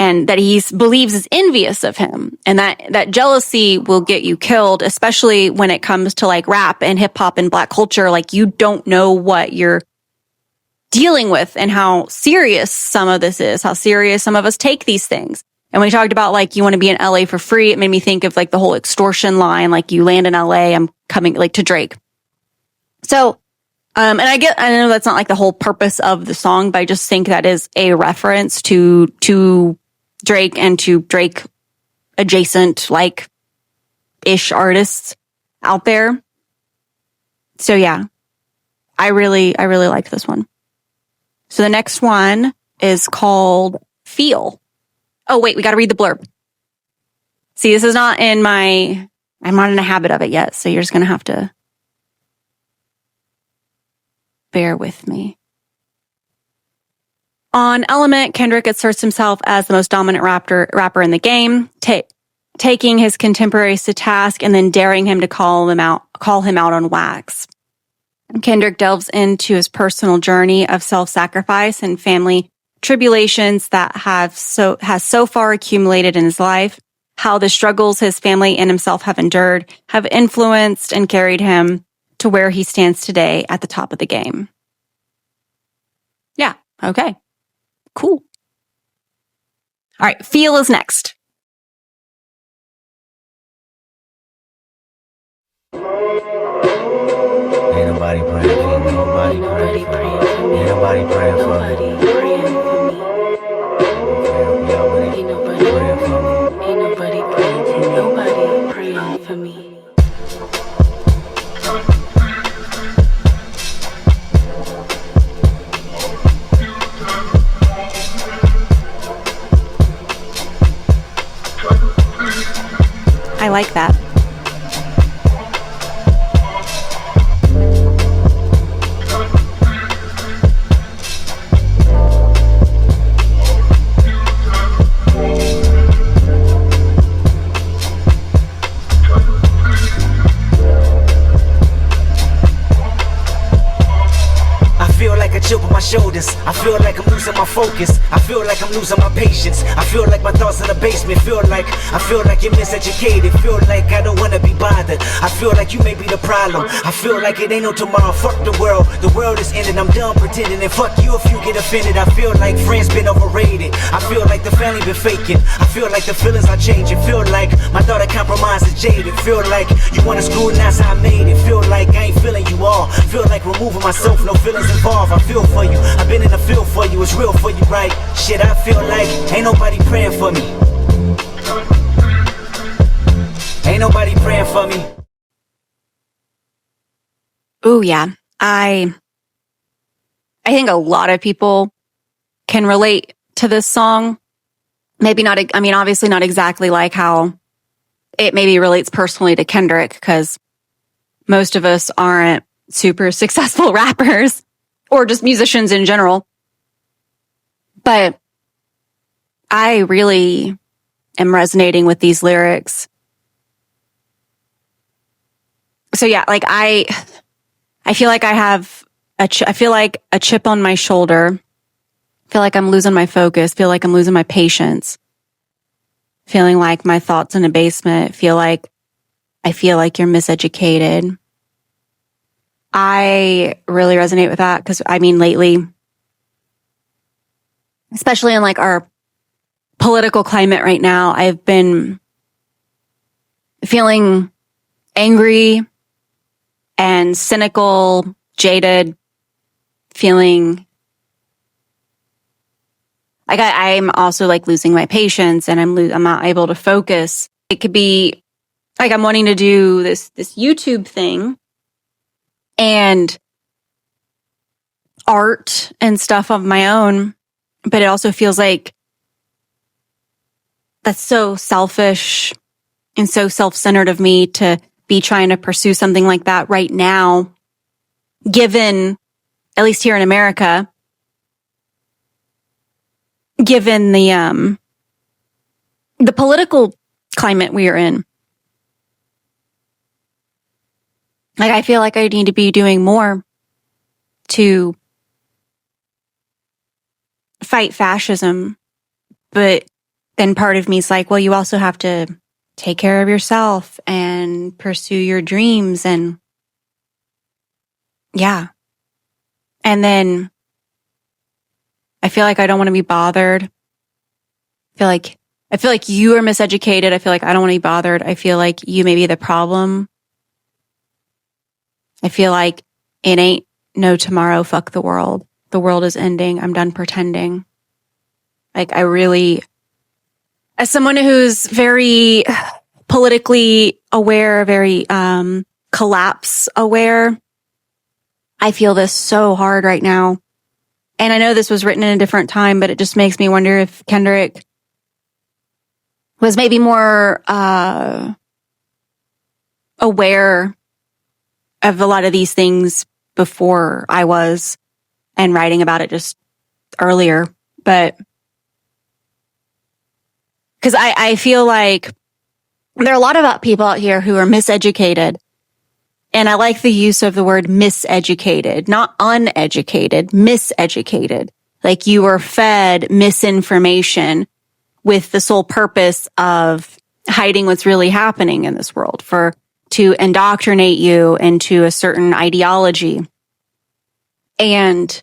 and that he believes is envious of him. And that jealousy will get you killed, especially when it comes to like rap and hip hop and Black culture. Like, you don't know what you're dealing with and how serious some of this is, how serious some of us take these things. And when he talked about like, you want to be in LA for free, it made me think of like the whole extortion line, like you land in LA, I'm coming, like, to Drake. So, and I know that's not like the whole purpose of the song, but I just think that is a reference to Drake and to Drake adjacent, like, ish artists out there. So yeah, I really like this one. So the next one is called Feel. Oh, wait, we got to read the blurb. See, this is not I'm not in a habit of it yet, so you're just going to have to bear with me. On Element, Kendrick asserts himself as the most dominant rapper in the game, taking his contemporaries to task and then daring him to call him out on wax. Kendrick delves into his personal journey of self-sacrifice and family tribulations that has so far accumulated in his life, how the struggles his family and himself have endured have influenced and carried him to where he stands today at the top of the game. Yeah, okay. Cool. All right, Feel is next. Ain't nobody praying for me. Nobody praying for me. Ain't nobody praying for me. Ain't nobody praying for me. Ain't nobody praying for me. Nobody praying for me. I like that. Shoulders. I feel like I'm losing my focus. I feel like I'm losing my patience. I feel like my thoughts in the basement. I feel like you're miseducated. Feel like I don't wanna be bothered. I feel like you may be the problem. I feel like it ain't no tomorrow. Fuck the world. The world is ending. I'm done pretending. And fuck you if you get offended. I feel like friends been overrated. I feel like the family been faking. I feel like the feelings are changing. Feel like my thought of compromise is jaded. Feel like you wanna screw and that's how I made it. Feel like I ain't feeling you all. Feel like removing myself. No feelings involved. I feel for you. I've been in the field for you, it's real for you, right? Shit, I feel like ain't nobody praying for me. Ain't nobody praying for me. Ooh, yeah. I think a lot of people can relate to this song. Maybe not, I mean, obviously not exactly like how it maybe relates personally to Kendrick, because most of us aren't super successful rappers or just musicians in general. But I really am resonating with these lyrics. So yeah, like I feel like I have I feel like a chip on my shoulder. I feel like I'm losing my focus. Feel like I'm losing my patience. Feeling like my thoughts in a basement. I feel like you're miseducated. I really resonate with that because, I mean, lately, especially in like our political climate right now, I've been feeling angry and cynical, jaded, feeling like I'm also like losing my patience and I'm not able to focus. It could be like I'm wanting to do this YouTube thing and art and stuff of my own, but it also feels like that's so selfish and so self-centered of me to be trying to pursue something like that right now, given, at least here in America, given the political climate we are in. Like, I feel like I need to be doing more to fight fascism, but then part of me is like, well, you also have to take care of yourself and pursue your dreams. And yeah. And then I feel like I don't want to be bothered. I feel like you are miseducated. I feel like I don't want to be bothered. I feel like you may be the problem. I feel like it ain't no tomorrow. Fuck the world. The world is ending. I'm done pretending. Like, I really, as someone who's very politically aware, very collapse aware, I feel this so hard right now. And I know this was written in a different time, but it just makes me wonder if Kendrick was maybe more aware of a lot of these things before I was, and writing about it just earlier. But because I feel like there are a lot of people out here who are miseducated. And I like the use of the word miseducated, not uneducated, miseducated. Like you were fed misinformation with the sole purpose of hiding what's really happening in this world, to indoctrinate you into a certain ideology. And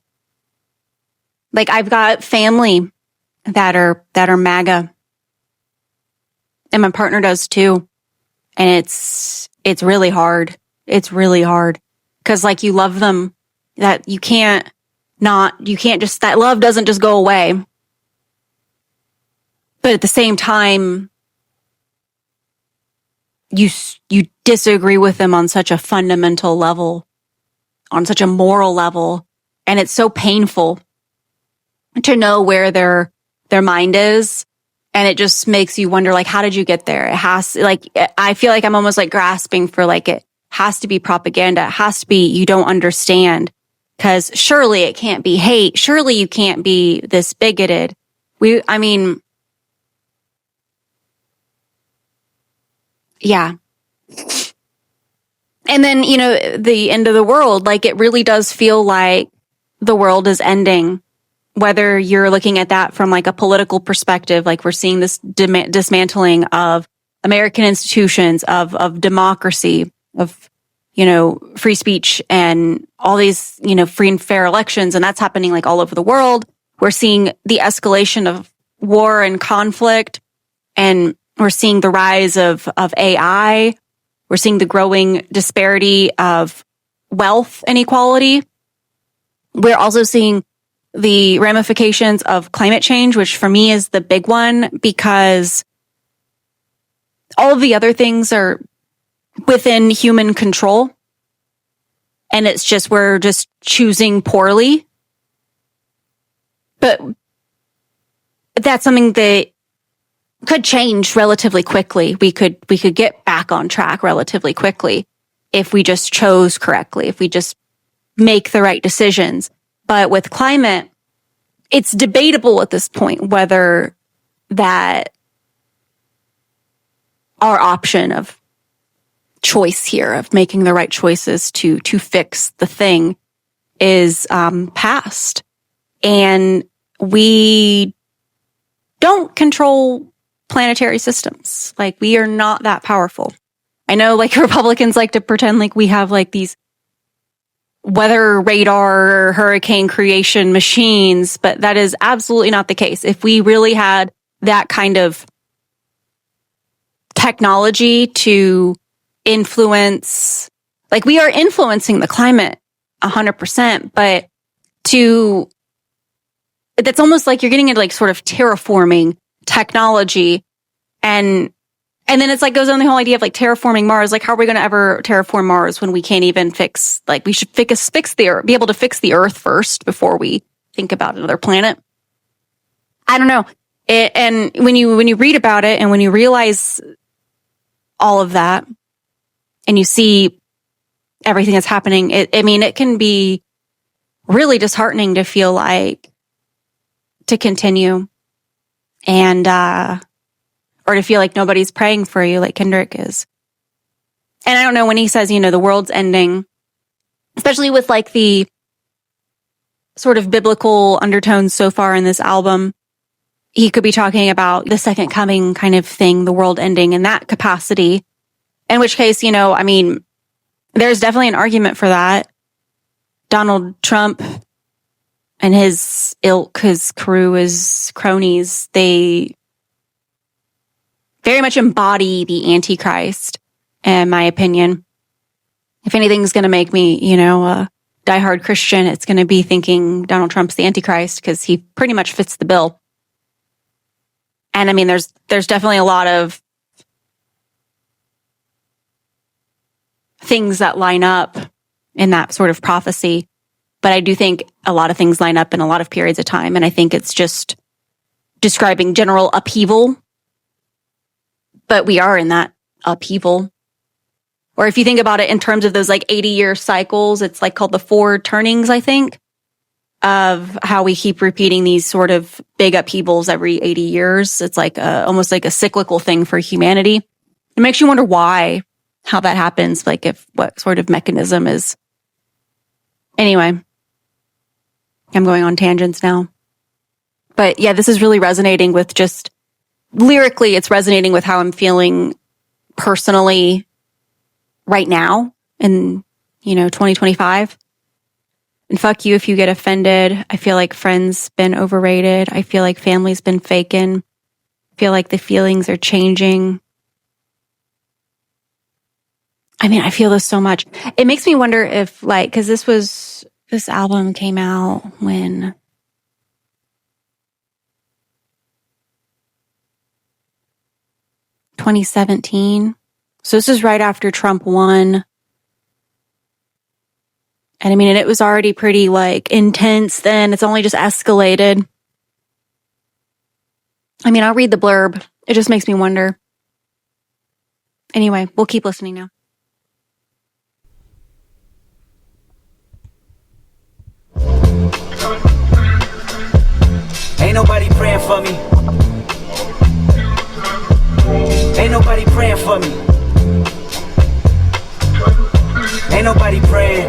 like, I've got family that are MAGA, and my partner does too. And it's really hard. It's really hard because like you love them, that that love doesn't just go away. But at the same time, you disagree with them on such a fundamental level, on such a moral level. And it's so painful to know where their mind is. And it just makes you wonder, like, how did you get there? I feel like I'm almost like grasping for like, it has to be propaganda. It has to be, you don't understand, because surely it can't be hate. Surely you can't be this bigoted. Yeah. And then, the end of the world, like it really does feel like the world is ending. Whether you're looking at that from like a political perspective, like we're seeing this dismantling of American institutions, of democracy, of, free speech and all these, free and fair elections. And that's happening like all over the world. We're seeing the escalation of war and conflict, and we're seeing the rise of AI. We're seeing the growing disparity of wealth inequality. We're also seeing the ramifications of climate change, which for me is the big one, because all of the other things are within human control. And it's just, we're just choosing poorly. But that's something that could change relatively quickly. We could get back on track relatively quickly if we just chose correctly, if we just make the right decisions. But with climate, it's debatable at this point whether that our option of choice here, of making the right choices to fix the thing, is past. And we don't control planetary systems. Like, we are not that powerful. I know like Republicans like to pretend like we have like these weather radar, hurricane creation machines, but that is absolutely not the case. If we really had that kind of technology to influence, like we are influencing the climate 100%, but that's almost like you're getting into like sort of terraforming technology, and then it's like goes on the whole idea of like terraforming Mars. Like, how are we going to ever terraform Mars when we can't even fix, like, we should fix the Earth, be able to fix the Earth first before we think about another planet. I don't know. And when you read about it and when you realize all of that and you see everything that's happening, it can be really disheartening to feel like to continue and, or to feel like nobody's praying for you like Kendrick is. And I don't know, when he says, the world's ending, especially with like the sort of biblical undertones so far in this album, he could be talking about the second coming kind of thing, the world ending in that capacity. In which case, I mean, there's definitely an argument for that. Donald Trump and his ilk, his crew, his cronies, they very much embody the Antichrist, in my opinion. If anything's going to make me, a diehard Christian, it's going to be thinking Donald Trump's the Antichrist, because he pretty much fits the bill. And I mean, there's definitely a lot of things that line up in that sort of prophecy. But I do think a lot of things line up in a lot of periods of time. And I think it's just describing general upheaval. But we are in that upheaval. Or if you think about it in terms of those like 80-year cycles, it's like called the four turnings, I think, of how we keep repeating these sort of big upheavals every 80 years. It's like almost like a cyclical thing for humanity. It makes you wonder why, how that happens, like if what sort of mechanism is. Anyway, I'm going on tangents now. But yeah, this is really resonating with just lyrically, it's resonating with how I'm feeling personally right now in, 2025. And fuck you if you get offended. I feel like friends been overrated. I feel like family's been faking. I feel like the feelings are changing. I mean, I feel this so much. It makes me wonder if because this album came out when 2017. So this is right after Trump won. And I mean, it was already pretty intense then. It's only just escalated. I mean, I'll read the blurb. It just makes me wonder. Anyway, we'll keep listening now. Ain't nobody praying for me. Ain't nobody praying for me. Ain't nobody praying.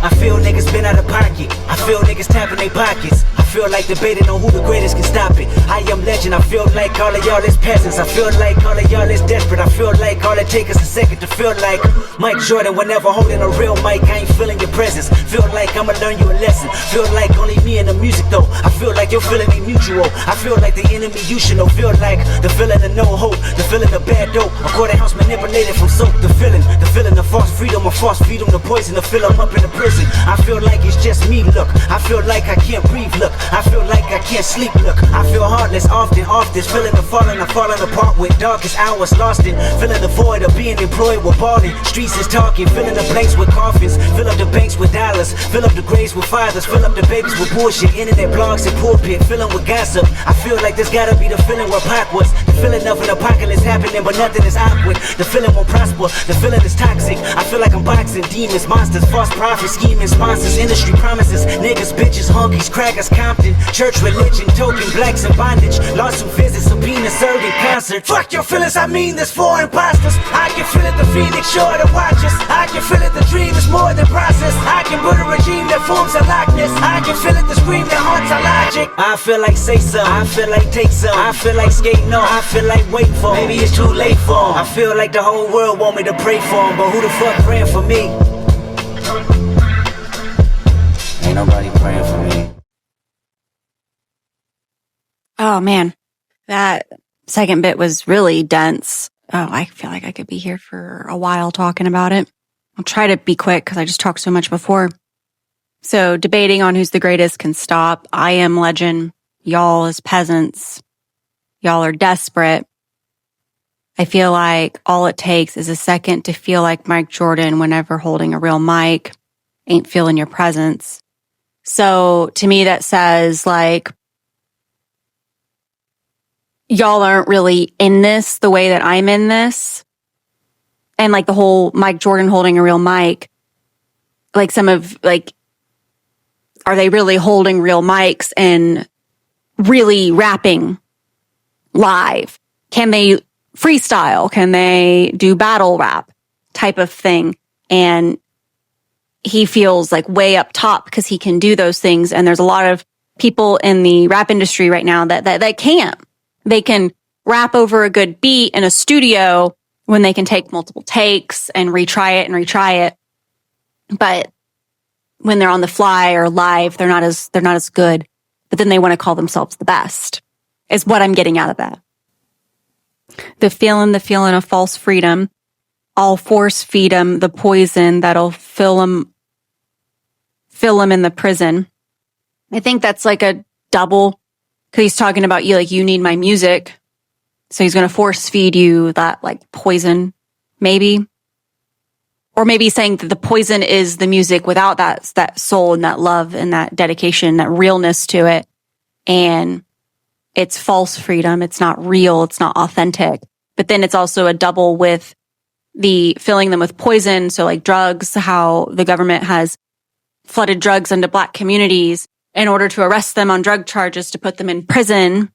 I feel niggas been out of pocket. I feel niggas tapping their pockets. I feel like debating on who the greatest can stop it. I am legend. I feel like all of y'all is peasants. I feel like all of y'all is desperate. I feel like all it takes is a second to feel like Mike Jordan whenever holding a real mic. I ain't feeling your presence. Feel like I'ma learn you a lesson. Feel like only me and the music though. I feel like you're feeling me mutual. I feel like the enemy you should know. Feel like the feeling of no hope. The feeling of bad dope. A courthouse manipulated from soap. The feeling of false freedom. A false freedom. The poison to fill 'em up in the prison. I feel like it's just me, look. I feel like I can't breathe, look. I feel like I can't sleep, look. I feel heartless often, off this. Feeling the falling apart with darkest hours lost in. Feeling the void of being employed with balling. Streets is talking, filling the blanks with coffins. Fill up the banks with dollars. Fill up the graves with fathers. Fill up the babies with bullshit. Internet blogs and pulpit. Filling with gossip. I feel like this gotta be the feeling where Pac was. The feeling of an apocalypse happening, but nothing is awkward. The feeling won't prosper. The feeling is toxic. I feel like I'm boxing demons, monsters, false prophets, scheming sponsors, industry promises, niggas, bitches, honkies, crackers, Compton, church, religion, token, blacks in bondage, lawsuit visits, subpoena served in concert. Fuck your feelings, I mean this for imposters. I can feel it, the phoenix sure to watch us. I can feel it, the dream is more than process. I can build a regime that forms a likeness. I can feel it, the scream that haunts our logic. I feel like say some, I feel like take some, I feel like skating on, I feel like wait for 'em. Maybe it's too late for 'em. I feel like the whole world want me to pray for 'em, but who the fuck praying for me? Ain't nobody praying for me. Oh man, that second bit was really dense. Oh, I feel like I could be here for a while talking about it. I'll try to be quick because I just talked so much before. So debating on who's the greatest can stop. I am legend. Y'all as peasants. Y'all are desperate. I feel like all it takes is a second to feel like Mike Jordan whenever holding a real mic. Ain't feeling your presence. So to me, that says y'all aren't really in this the way that I'm in this. And the whole Mike Jordan holding a real mic, are they really holding real mics and really rapping live? Can they freestyle? Can they do battle rap type of thing? And he feels like way up top because he can do those things. And there's a lot of people in the rap industry right now that can't. They can rap over a good beat in a studio when they can take multiple takes and retry it. But when they're on the fly or live, they're not as good. But then they want to call themselves the best, is what I'm getting out of that. The feeling of false freedom. I'll force feed them the poison that'll fill them in the prison. I think that's like a double, because he's talking about you need my music. So he's going to force feed you that like poison, maybe. Or maybe saying that the poison is the music without that soul and that love and that dedication, that realness to it. And it's false freedom. It's not real. It's not authentic. But then it's also a double with the filling them with poison. So like drugs, how the government has flooded drugs into Black communities in order to arrest them on drug charges to put them in prison.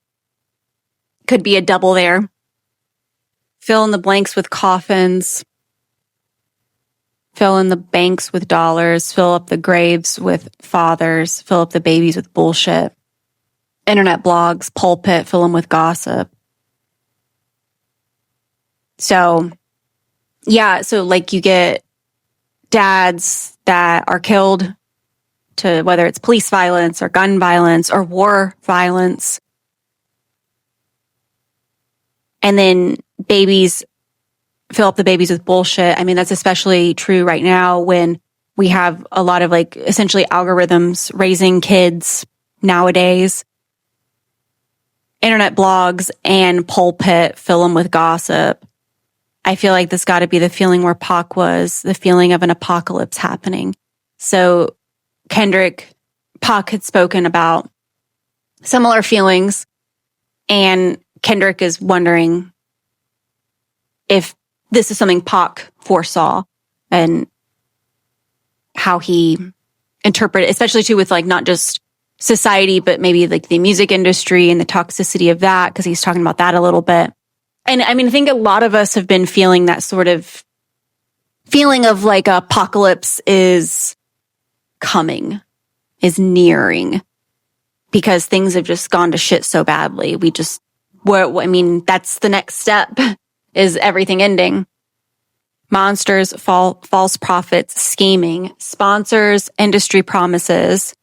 Could be a double there. Fill in the blanks with coffins. Fill in the banks with dollars. Fill up the graves with fathers. Fill up the babies with bullshit. Internet blogs, pulpit, fill them with gossip. So, yeah, so like you get dads that are killed to whether it's police violence or gun violence or war violence. And then babies, fill up the babies with bullshit. I mean, that's especially true right now when we have a lot of like essentially algorithms raising kids nowadays. Internet blogs and pulpit, fill them with gossip. I feel like this got to be the feeling where Pac was, the feeling of an apocalypse happening. So Pac had spoken about similar feelings, and Kendrick is wondering if this is something Pac foresaw and how he interpreted, especially too with like not just society, but maybe like the music industry and the toxicity of that, because he's talking about that a little bit. And I mean, I think a lot of us have been feeling that sort of feeling of like apocalypse is coming, is nearing, because things have just gone to shit so badly. That's the next step, is everything ending. Monsters, false prophets, scheming, sponsors, industry promises,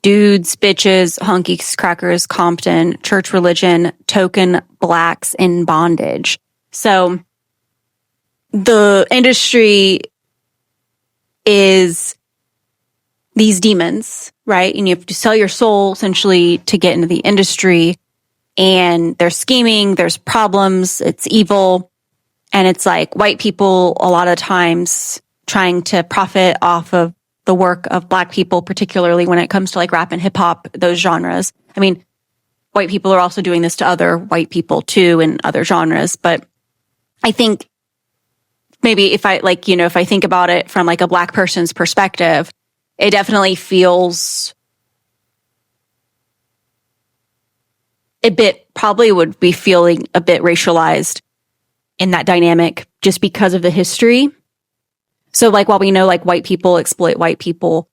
dudes, bitches, honkies, crackers, Compton, church religion, token Blacks in bondage. So the industry is these demons, right? And you have to sell your soul essentially to get into the industry. And they're scheming, there's problems, it's evil. And it's like white people a lot of times trying to profit off of the work of Black people, particularly when it comes to like rap and hip hop, those genres. I mean, white people are also doing this to other white people too in other genres. But I think maybe if I think about it from like a Black person's perspective, it definitely feels probably would be feeling a bit racialized in that dynamic just because of the history. So like while we know like white people exploit white people,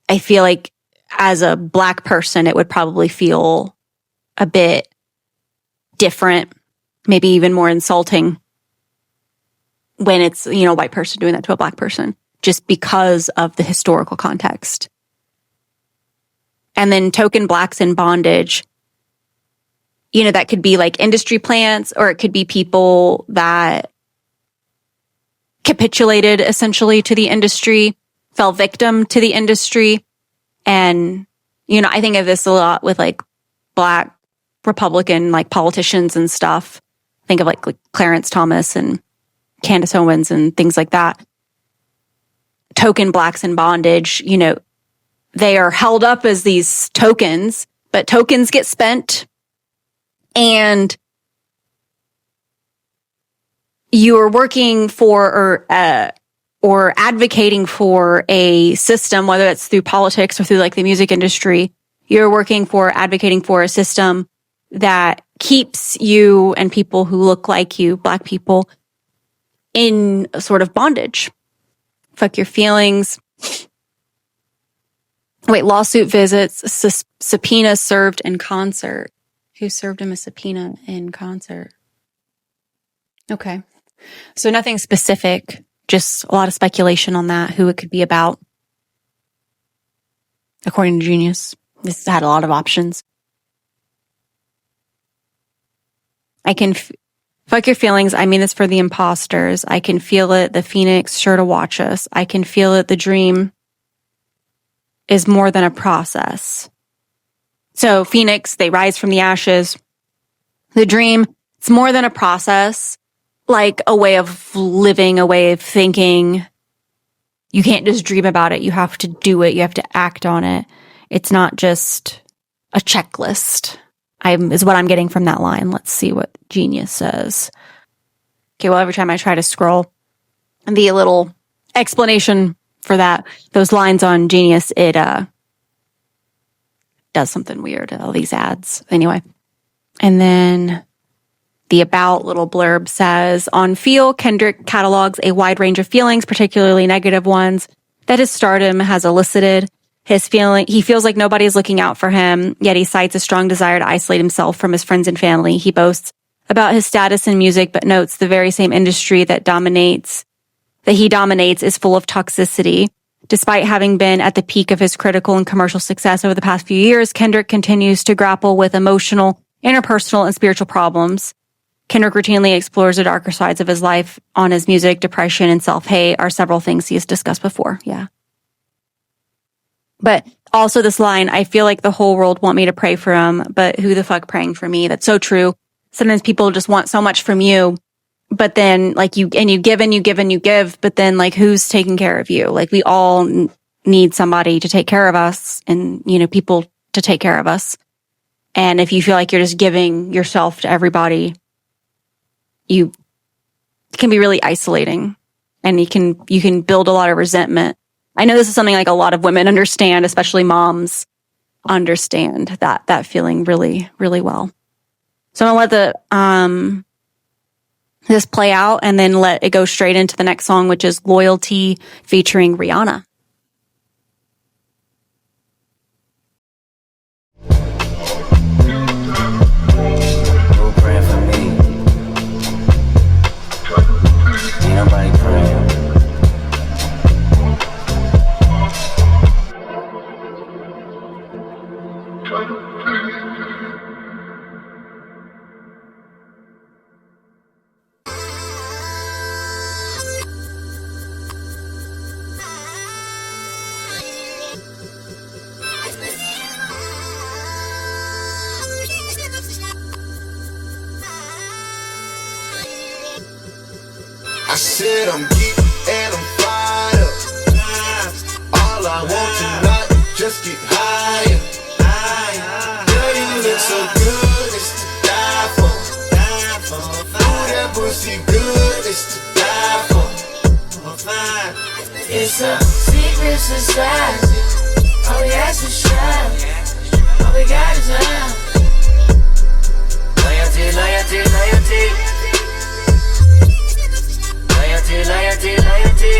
I feel like as a Black person, it would probably feel a bit different, maybe even more insulting when it's, a white person doing that to a Black person, just because of the historical context. And then token Blacks in bondage, that could be like industry plants, or it could be people that capitulated essentially to the industry, fell victim to the industry. And, I think of this a lot with like Black Republican like politicians and stuff. Think of like Clarence Thomas and Candace Owens and things like that. Token Blacks in bondage, they are held up as these tokens, but tokens get spent, and you are working for or advocating for a system, whether it's through politics or through like the music industry. You're advocating for a system that keeps you and people who look like you, Black people, in a sort of bondage, Fuck your feelings. Wait, lawsuit visits, subpoena served in concert. Who served him a subpoena in concert? Okay. So nothing specific, just a lot of speculation on that, who it could be about. According to Genius, this had a lot of options. I can fuck your feelings. I mean this for the imposters. I can feel it. The Phoenix sure to watch us. I can feel it. The dream is more than a process. So Phoenix, they rise from the ashes. The dream, it's more than a process, like a way of living, a way of thinking. You can't just dream about it. You have to do it. You have to act on it. It's not just a checklist. Is what I'm getting from that line. Let's see what Genius says. Okay, well, every time I try to scroll, the little explanation for that, those lines on Genius, it does something weird, all these ads. Anyway. And then the about little blurb says, on Feel, Kendrick catalogs a wide range of feelings, particularly negative ones, that his stardom has elicited. He feels like nobody is looking out for him, yet he cites a strong desire to isolate himself from his friends and family. He boasts about his status in music, but notes the very same industry that he dominates is full of toxicity. Despite having been at the peak of his critical and commercial success over the past few years, Kendrick continues to grapple with emotional, interpersonal, and spiritual problems. Kendrick routinely explores the darker sides of his life on his music. Depression and self-hate are several things he has discussed before. Yeah. But also this line, I feel like the whole world want me to pray for him, but who the fuck praying for me? That's so true. Sometimes people just want so much from you, but then like you give and you give and you give, but then like who's taking care of you? Like we all need somebody to take care of us and, people to take care of us. And if you feel like you're just giving yourself to everybody, it can be really isolating and you can build a lot of resentment. I know this is something like a lot of women understand, especially moms understand that feeling really, really well. So I'm going to let this play out and then let it go straight into the next song, which is Loyalty featuring Rihanna. Who praying for me? Ain't nobody praying. I said I'm geek and I'm fired up. All I want tonight is just get higher. Girl, you look so good, it's to die for. Ooh, that pussy good, it's to die for. It's a secret society. All we ask is trust. All we got is love. Loyalty, loyalty, loyalty. Loyalty, loyalty.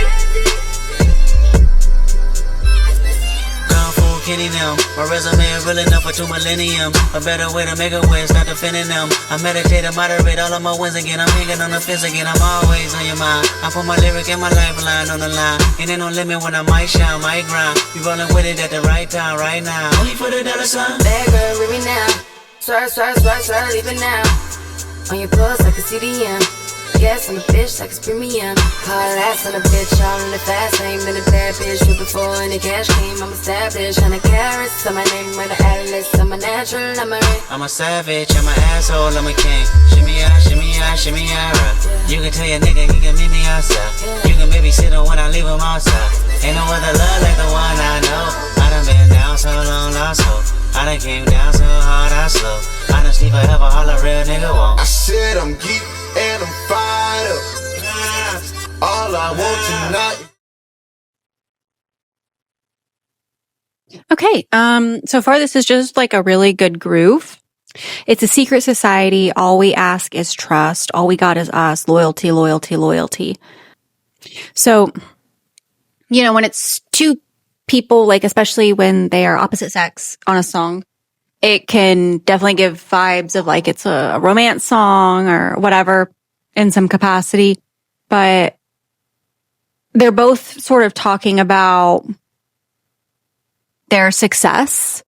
Kung Fu Kenny now. My resume is real enough for 2 millennium. A better way to make a way, start defending them. I meditate and moderate all of my wins again. I'm hanging on the fence again. I'm always on your mind. I put my lyric and my lifeline on the line. And ain't no limit when I might shine, might grind. You rolling with it at the right time, right now. Only for the dollar sign. Bad girl with me now. Swerve, swerve, swerve, swerve, leave it now. On your pulse like a CDM. Gas on the bitch like it's premium. Hard ass on a bitch, all in the fast lane. Been a bad bitch with before any cash came. I'm established, 100 carats on my name with an atlas. I'm a natural, I'm a ring. I'm a savage, I'm an asshole, I'm a king. Shimmy out, shimmy out, shimmy out, right. You can tell your nigga he can meet me outside. You can babysit him when I leave him outside. Ain't no other love like the one I know. I done been down so long, lost hope. I done came down so hard, I slow. I done sleep forever, all a real nigga won't. I said I'm geek and I'm fired up. All I want tonight. Okay, so far this is just like a really good groove. It's a secret society. All we ask is trust. All we got is us. Loyalty, loyalty, loyalty. So when it's two people, like especially when they are opposite sex on a song, it can definitely give vibes of like it's a romance song or whatever in some capacity. But they're both sort of talking about their success.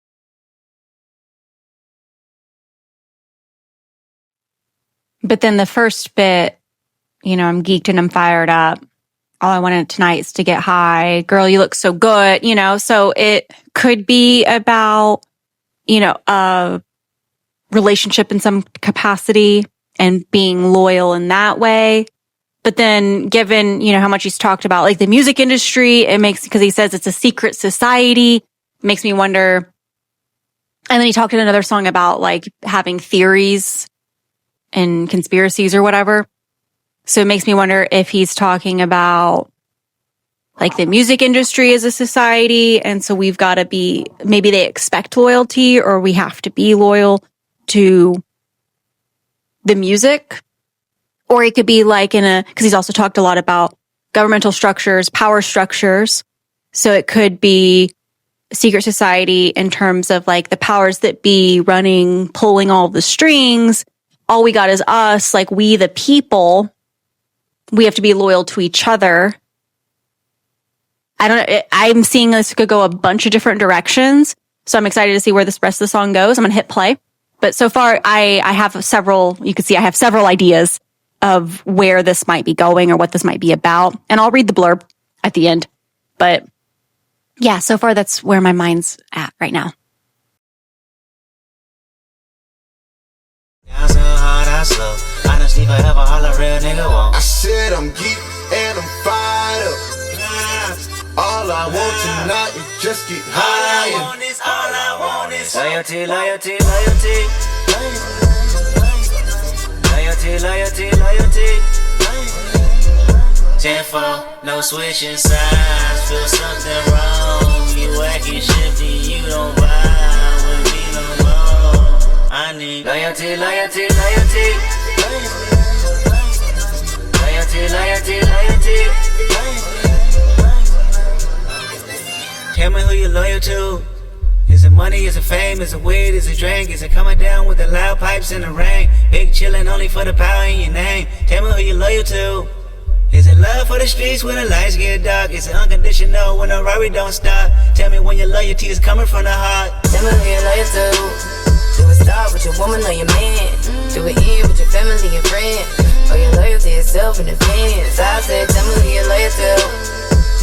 But then the first bit, I'm geeked and I'm fired up. All I wanted tonight is to get high. Girl, you look so good, so it could be about, a relationship in some capacity and being loyal in that way. But then given, how much he's talked about like the music industry, because he says it's a secret society, it makes me wonder. And then he talked in another song about like having theories and conspiracies or whatever. So it makes me wonder if he's talking about like the music industry as a society. And so we've got to be, maybe they expect loyalty or we have to be loyal to the music. Or it could be like because he's also talked a lot about governmental structures, power structures. So it could be secret society in terms of like the powers that be running, pulling all the strings. All we got is us, like we the people. We have to be loyal to each other. I'm seeing this could go a bunch of different directions. So I'm excited to see where this rest of the song goes. I'm going to hit play. But so far, I have several, you can see I have several ideas of where this might be going or what this might be about. And I'll read the blurb at the end. But yeah, so far that's where my mind's at right now. Down so hard, I slow. Honestly, forever, all a real nigga want. I said I'm geek and I'm fired up. All I want tonight is just get high. All I want is loyalty, loyalty, loyalty. Loyalty, loyalty, loyalty. 10-4, no switching sides. Feel something wrong. You acting shifty, you don't vibe with me no more. I need loyalty, loyalty, loyalty. Loyalty, loyalty, loyalty. Tell me who you're loyal to. Is it money, is it fame, is it weed, is it drink? Is it coming down with the loud pipes in the rain? Big chillin' only for the power in your name. Tell me who you're loyal to. Is it love for the streets when the lights get dark? Is it unconditional when the robbery don't stop? Tell me when your loyalty is coming from the heart. Tell me who you're loyal to. Do it start with your woman or your man? Do it end with your family and friends? Or your loyalty is self-defense? I said, tell me who you're loyal to.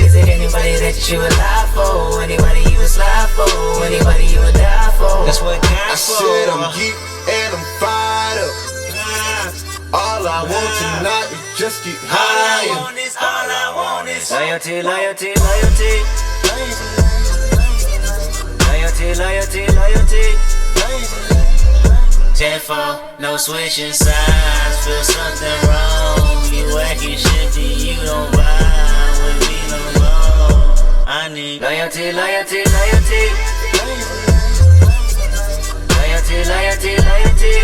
Is it anybody that you would lie for? Anybody you would slide for? Anybody you would die for? That's what I said I'm geek and I'm fired up. All I want tonight is just get high. All I want is loyalty, loyalty, loyalty. Loyalty, loyalty, loyalty. 10-4, no switching sides. Feel something wrong. You acting shifty, you don't vibe with me no more. I need loyalty, loyalty, loyalty. Loyalty, loyalty, loyalty.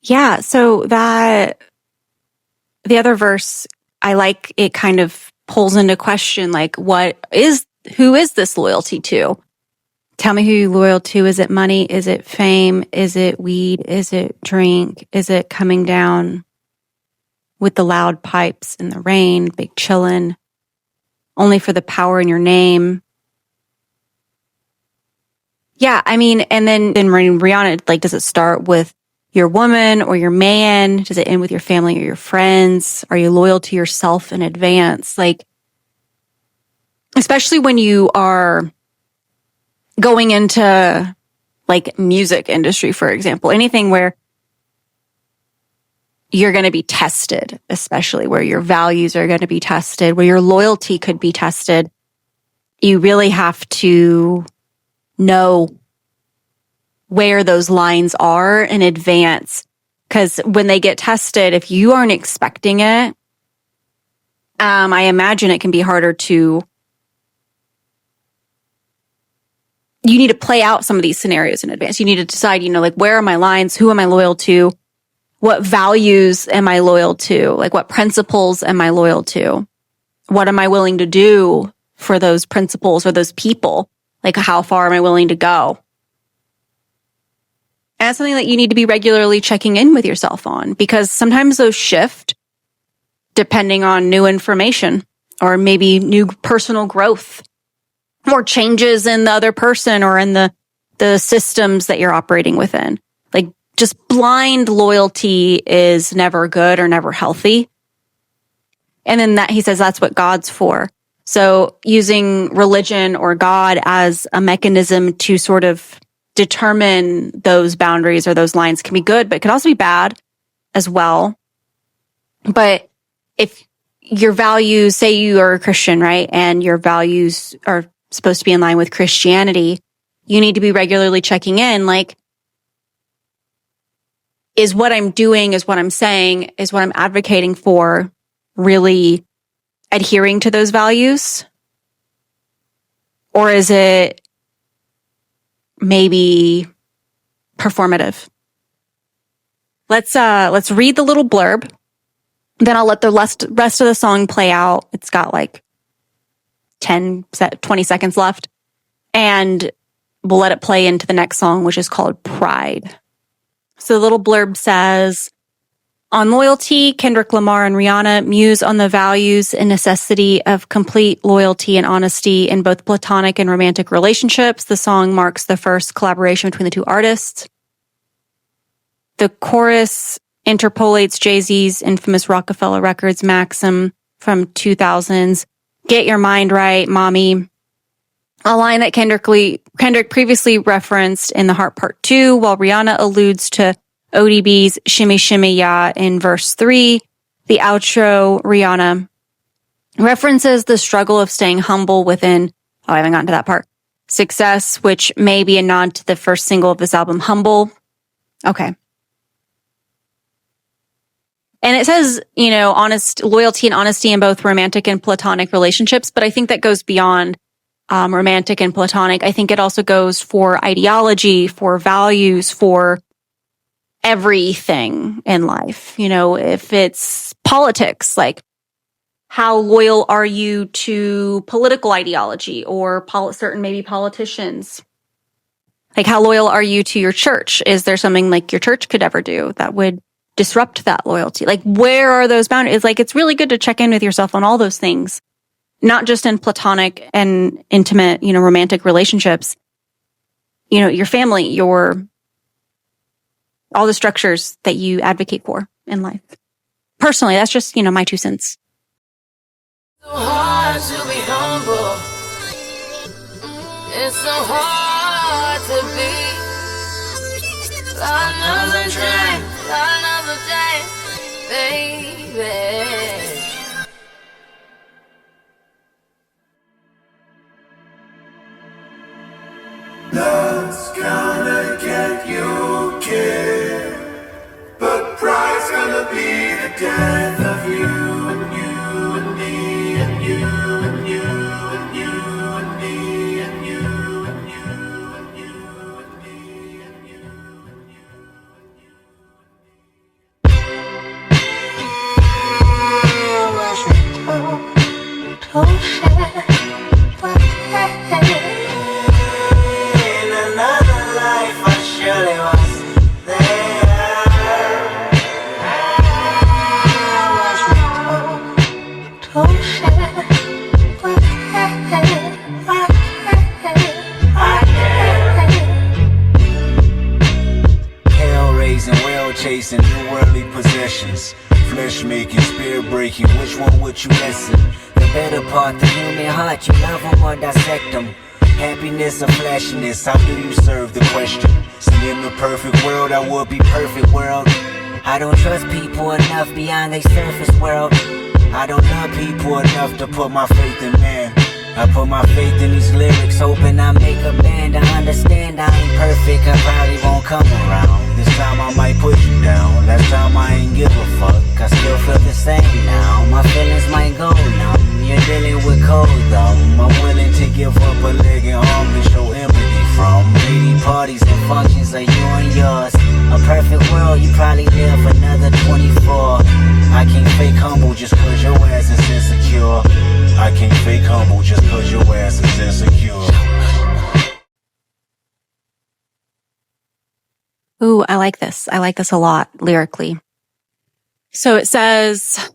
Yeah, so the other verse, I like it kind of pulls into question, like, who is this loyalty to? Tell me who you're loyal to. Is it money? Is it fame? Is it weed? Is it drink? Is it coming down with the loud pipes in the rain, big chillin', only for the power in your name? Yeah, I mean, and then Rihanna, like, does it start with your woman or your man? Does it end with your family or your friends? Are you loyal to yourself in advance? Like, especially when you are going into like music industry, for example, anything where you're going to be tested, especially where your values are going to be tested, where your loyalty could be tested. You really have to know where those lines are in advance. Because when they get tested, if you aren't expecting it, I imagine it can be harder to you need to play out some of these scenarios in advance. You need to decide, like, where are my lines? Who am I loyal to? What values am I loyal to? Like, what principles am I loyal to? What am I willing to do for those principles or those people? Like, how far am I willing to go? And that's something that you need to be regularly checking in with yourself on, because sometimes those shift depending on new information or maybe new personal growth or changes in the other person or in the systems that you're operating within. Like, just blind loyalty is never good or never healthy. And then that, he says, that's what God's for. So using religion or God as a mechanism to sort of determine those boundaries or those lines can be good, but it can also be bad as well. But if your values, say you are a Christian, right, and your values are supposed to be in line with Christianity, you need to be regularly checking in, like, is what I'm doing, is what I'm saying, is what I'm advocating for really adhering to those values? Or is it maybe performative? Let's read the little blurb. Then I'll let the rest of the song play out. It's got like 20 seconds left. And we'll let it play into the next song, which is called Pride. So the little blurb says, on loyalty, Kendrick Lamar and Rihanna muse on the values and necessity of complete loyalty and honesty in both platonic and romantic relationships. The song marks the first collaboration between the two artists. The chorus interpolates Jay-Z's infamous Rockefeller Records maxim from 2000s, "Get your mind right, mommy." A line that Kendrick previously referenced in The Heart Part 2, while Rihanna alludes to ODB's Shimmy Shimmy Ya in verse 3. The outro, Rihanna references the struggle of staying humble within, I haven't gotten to that part, success, which may be a nod to the first single of this album, Humble. Okay. And it says, honest loyalty and honesty in both romantic and platonic relationships, but I think that goes beyond romantic and platonic. I think it also goes for ideology, for values, for everything in life. If it's politics, like, how loyal are you to political ideology or certain maybe politicians? Like, how loyal are you to your church? Is there something like your church could ever do that would disrupt that loyalty? Like, where are those boundaries? Like, it's really good to check in with yourself on all those things, not just in platonic and intimate, romantic relationships, your family, all the structures that you advocate for in life. Personally, that's just, my 2 cents. So hard to be humble. It's so hard to be. Another day, baby. Love's gonna get you killed, but pride's gonna be the death of you and you and me and you and you and you and me and you and you and you and me and you and you and you. Chasing new worldly possessions, flesh making, spirit breaking. Which one would you listen? The better part, the human heart. You love them or dissect them. Happiness or flashiness? How do you serve the question? See, in the perfect world, I would be perfect world. I don't trust people enough beyond their surface world. I don't love people enough to put my faith in man. I put my faith in these lyrics, hoping I make a band. I understand I ain't perfect, I probably won't come around. This time I might put you down. Last time I ain't give a fuck, I still feel the same now. My feelings might go numb, you're dealing with cold though. I'm willing to give up a leg and arm to show empathy like this. I like this a lot lyrically. So it says,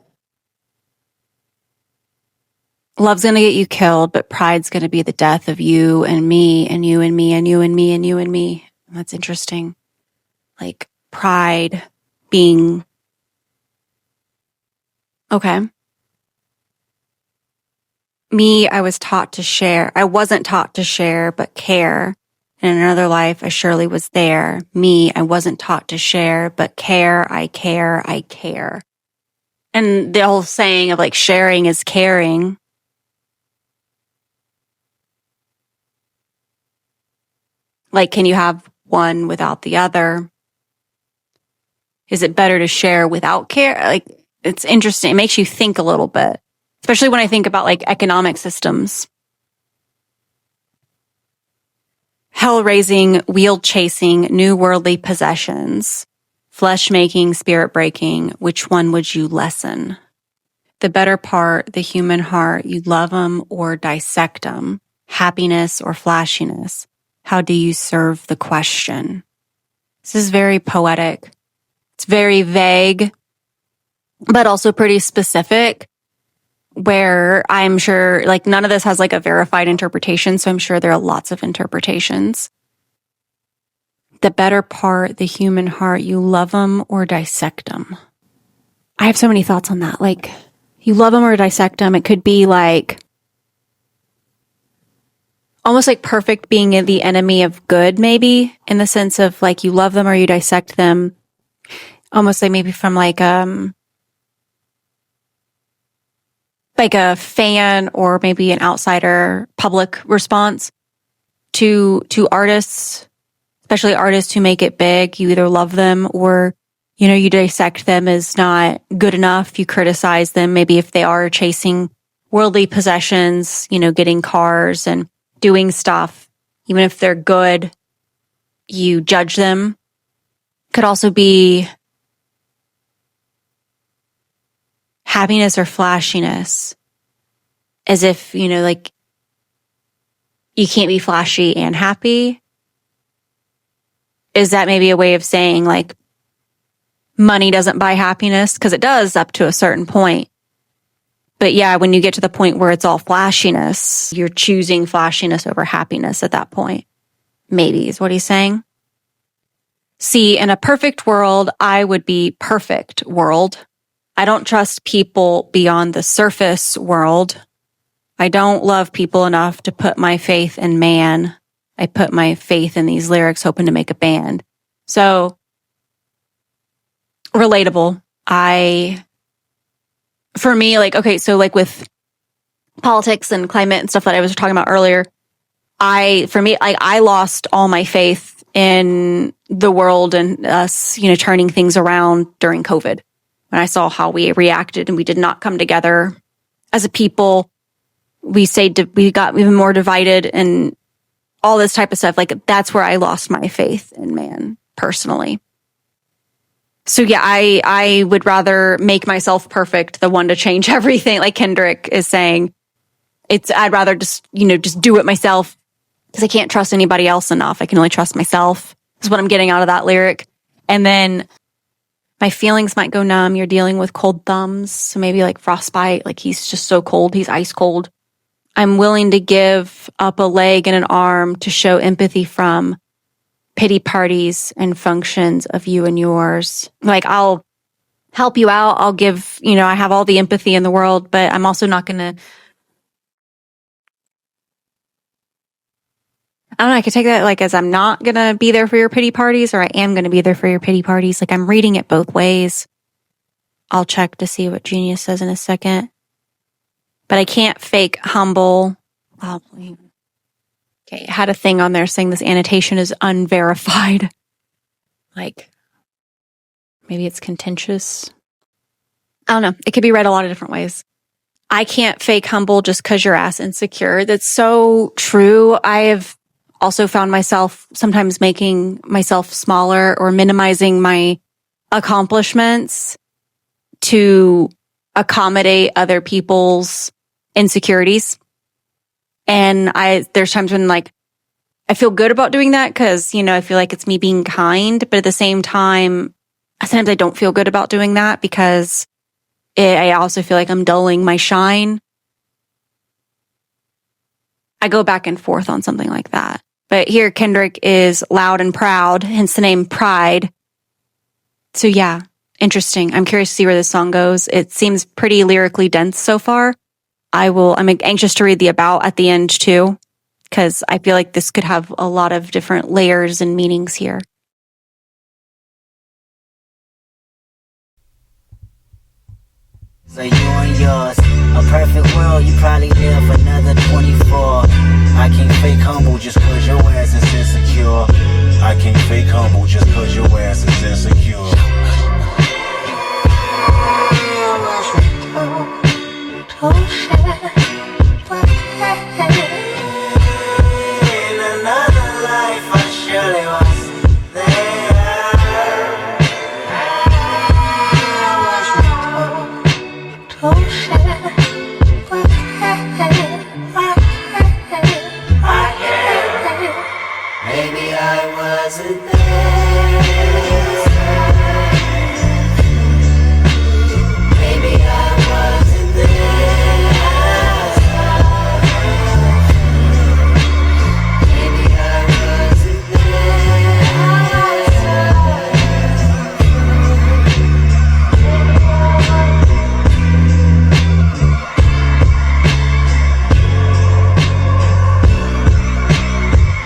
love's going to get you killed, but pride's going to be the death of you and me and you and me and you and me and you and me. That's interesting. Like pride being, okay. Me, I was taught to share. I wasn't taught to share, but care. In another life, I surely was there. Me, I wasn't taught to share, but care, I care, I care. And the whole saying of like sharing is caring. Like, can you have one without the other? Is it better to share without care? Like, it's interesting. It makes you think a little bit, especially when I think about like economic systems. Hell-raising, wheel-chasing, new worldly possessions, flesh-making, spirit-breaking, which one would you lessen? The better part, the human heart, you love them or dissect them, happiness or flashiness. How do you serve the question? This is very poetic. It's very vague, but also pretty specific, where I'm sure like none of this has like a verified interpretation. So I'm sure there are lots of interpretations. The better part, the human heart, you love them or dissect them. I have so many thoughts on that. Like, you love them or dissect them. It could be like almost like perfect being the enemy of good, maybe, in the sense of like you love them or you dissect them. Almost like maybe from like a fan or maybe an outsider public response to artists, especially artists who make it big. You either love them or, you know, you dissect them as not good enough. You criticize them. Maybe if they are chasing worldly possessions, you know, getting cars and doing stuff, even if they're good, you judge them. Could also be happiness or flashiness, as if, you know, like you can't be flashy and happy. Is that maybe a way of saying like money doesn't buy happiness? Because it does up to a certain point. But yeah, when you get to the point where it's all flashiness, you're choosing flashiness over happiness at that point. Maybe is what he's saying. See, in a perfect world, I would be perfect world. I don't trust people beyond the surface world. I don't love people enough to put my faith in man. I put my faith in these lyrics hoping to make a band. So, relatable. For me, like, okay, so like with politics and climate and stuff that I was talking about earlier, I lost all my faith in the world and us, you know, turning things around during COVID. When I saw how we reacted and we did not come together as a people, we got even more divided and all this type of stuff. Like, that's where I lost my faith in man personally. So yeah, I would rather make myself perfect, the one to change everything. Like Kendrick is saying, I'd rather just do it myself because I can't trust anybody else enough. I can only trust myself. Is what I'm getting out of that lyric. And then my feelings might go numb. You're dealing with cold thumbs. So maybe like frostbite, like he's just so cold. He's ice cold. I'm willing to give up a leg and an arm to show empathy from pity parties and functions of you and yours. Like, I'll help you out. I'll give, I have all the empathy in the world, but I'm also not going to, I don't know, I could take that like as I'm not going to be there for your pity parties, or I am going to be there for your pity parties. Like, I'm reading it both ways. I'll check to see what Genius says in a second. But I can't fake humble. Oh, okay, I had a thing on there saying this annotation is unverified. Like, maybe it's contentious. I don't know. It could be read a lot of different ways. I can't fake humble just because you're ass insecure. That's so true. I have also found myself sometimes making myself smaller or minimizing my accomplishments to accommodate other people's insecurities. And there's times when like I feel good about doing that because, I feel like it's me being kind, but at the same time, sometimes I don't feel good about doing that because I also feel like I'm dulling my shine. I go back and forth on something like that. But here, Kendrick is loud and proud, hence the name Pride. So yeah, interesting. I'm curious to see where this song goes. It seems pretty lyrically dense so far. I'm anxious to read the about at the end too, because I feel like this could have a lot of different layers and meanings here. So you and yours, a perfect world, you probably live another 24. I can't fake humble just cause your ass is insecure. I can't fake humble just cause your ass is insecure. In another life I surely was there. Maybe I wasn't there. Maybe I wasn't there. Maybe I wasn't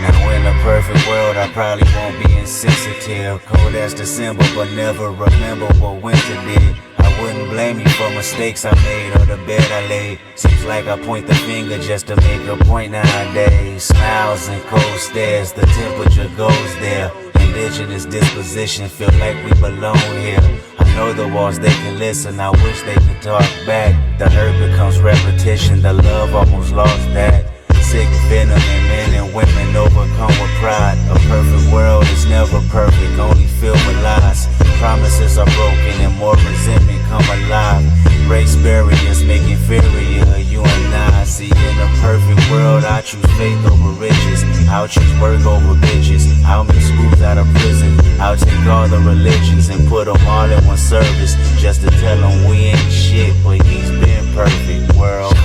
Now in a perfect world, I probably won't be insensitive. Cold as December, but never remember what winter did. I wouldn't blame you for mistakes I made or the bed I laid. Seems like I point the finger just to make a point nowadays. Smiles and cold stares, the temperature goes there. Indigenous disposition, feel like we belong here. I know the walls, they can listen, I wish they could talk back. The hurt becomes repetition, the love almost lost that. Sick venom in men and women overcome with pride. A perfect world is never perfect, only filled with lies. Promises are broken and more resentment come alive. Race barriers make inferior, you and I. See, in a perfect world, I choose faith over riches. I'll choose work over bitches. I'll make schools out of prison. I'll take all the religions and put them all in one service, just to tell them we ain't shit, but he's been perfect, world.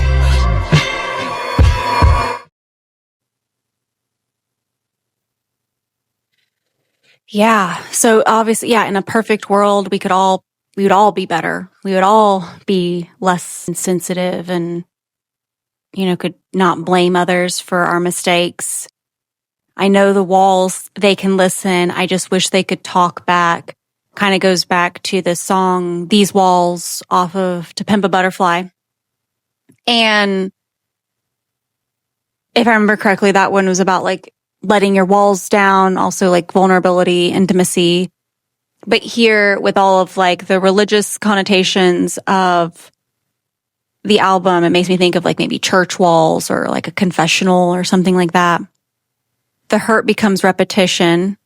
Yeah. So obviously, yeah, in a perfect world, we would all be better. We would all be less insensitive and, could not blame others for our mistakes. I know the walls, they can listen. I just wish they could talk back. Kind of goes back to the song, These Walls off of To Pimp a Butterfly. And if I remember correctly, that one was about like letting your walls down, also like vulnerability, intimacy. But here with all of like the religious connotations of the album, it makes me think of like maybe church walls or like a confessional or something like that. The hurt becomes repetition.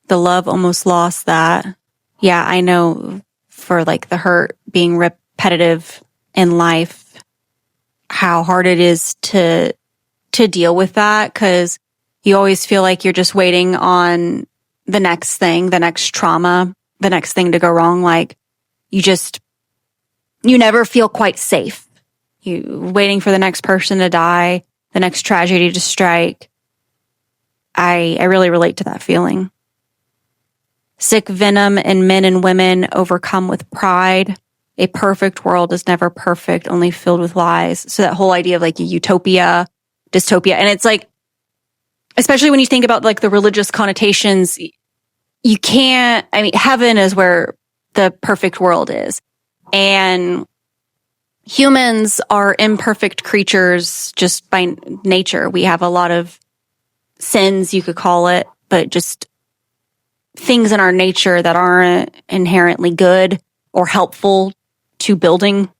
The love almost lost that. Yeah, I know for like the hurt being repetitive in life, how hard it is to deal with that, because you always feel like you're just waiting on the next thing, the next trauma, the next thing to go wrong. Like you never feel quite safe. You waiting for the next person to die, the next tragedy to strike. I really relate to that feeling. Sick venom in men and women overcome with pride. A perfect world is never perfect, only filled with lies. So that whole idea of like a utopia, dystopia. And it's like, especially when you think about like the religious connotations, you can't, heaven is where the perfect world is. And humans are imperfect creatures just by nature. We have a lot of sins, you could call it, but just things in our nature that aren't inherently good or helpful to building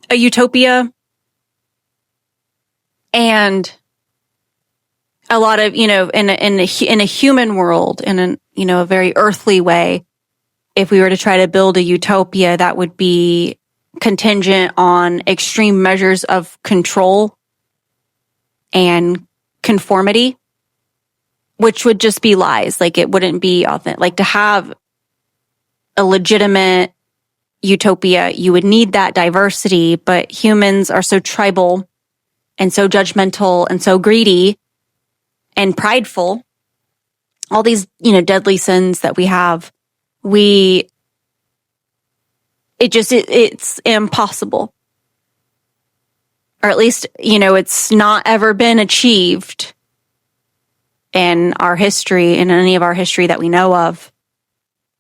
a utopia. And a lot of, in a human world, in a very earthly way, if we were to try to build a utopia, that would be contingent on extreme measures of control and conformity, which would just be lies. Like, it wouldn't be authentic. Like, to have a legitimate utopia, you would need that diversity, but humans are so tribal and so judgmental and so greedy and prideful. All these, deadly sins that we have, it's impossible. Or at least, it's not ever been achieved in our history, in any of our history that we know of.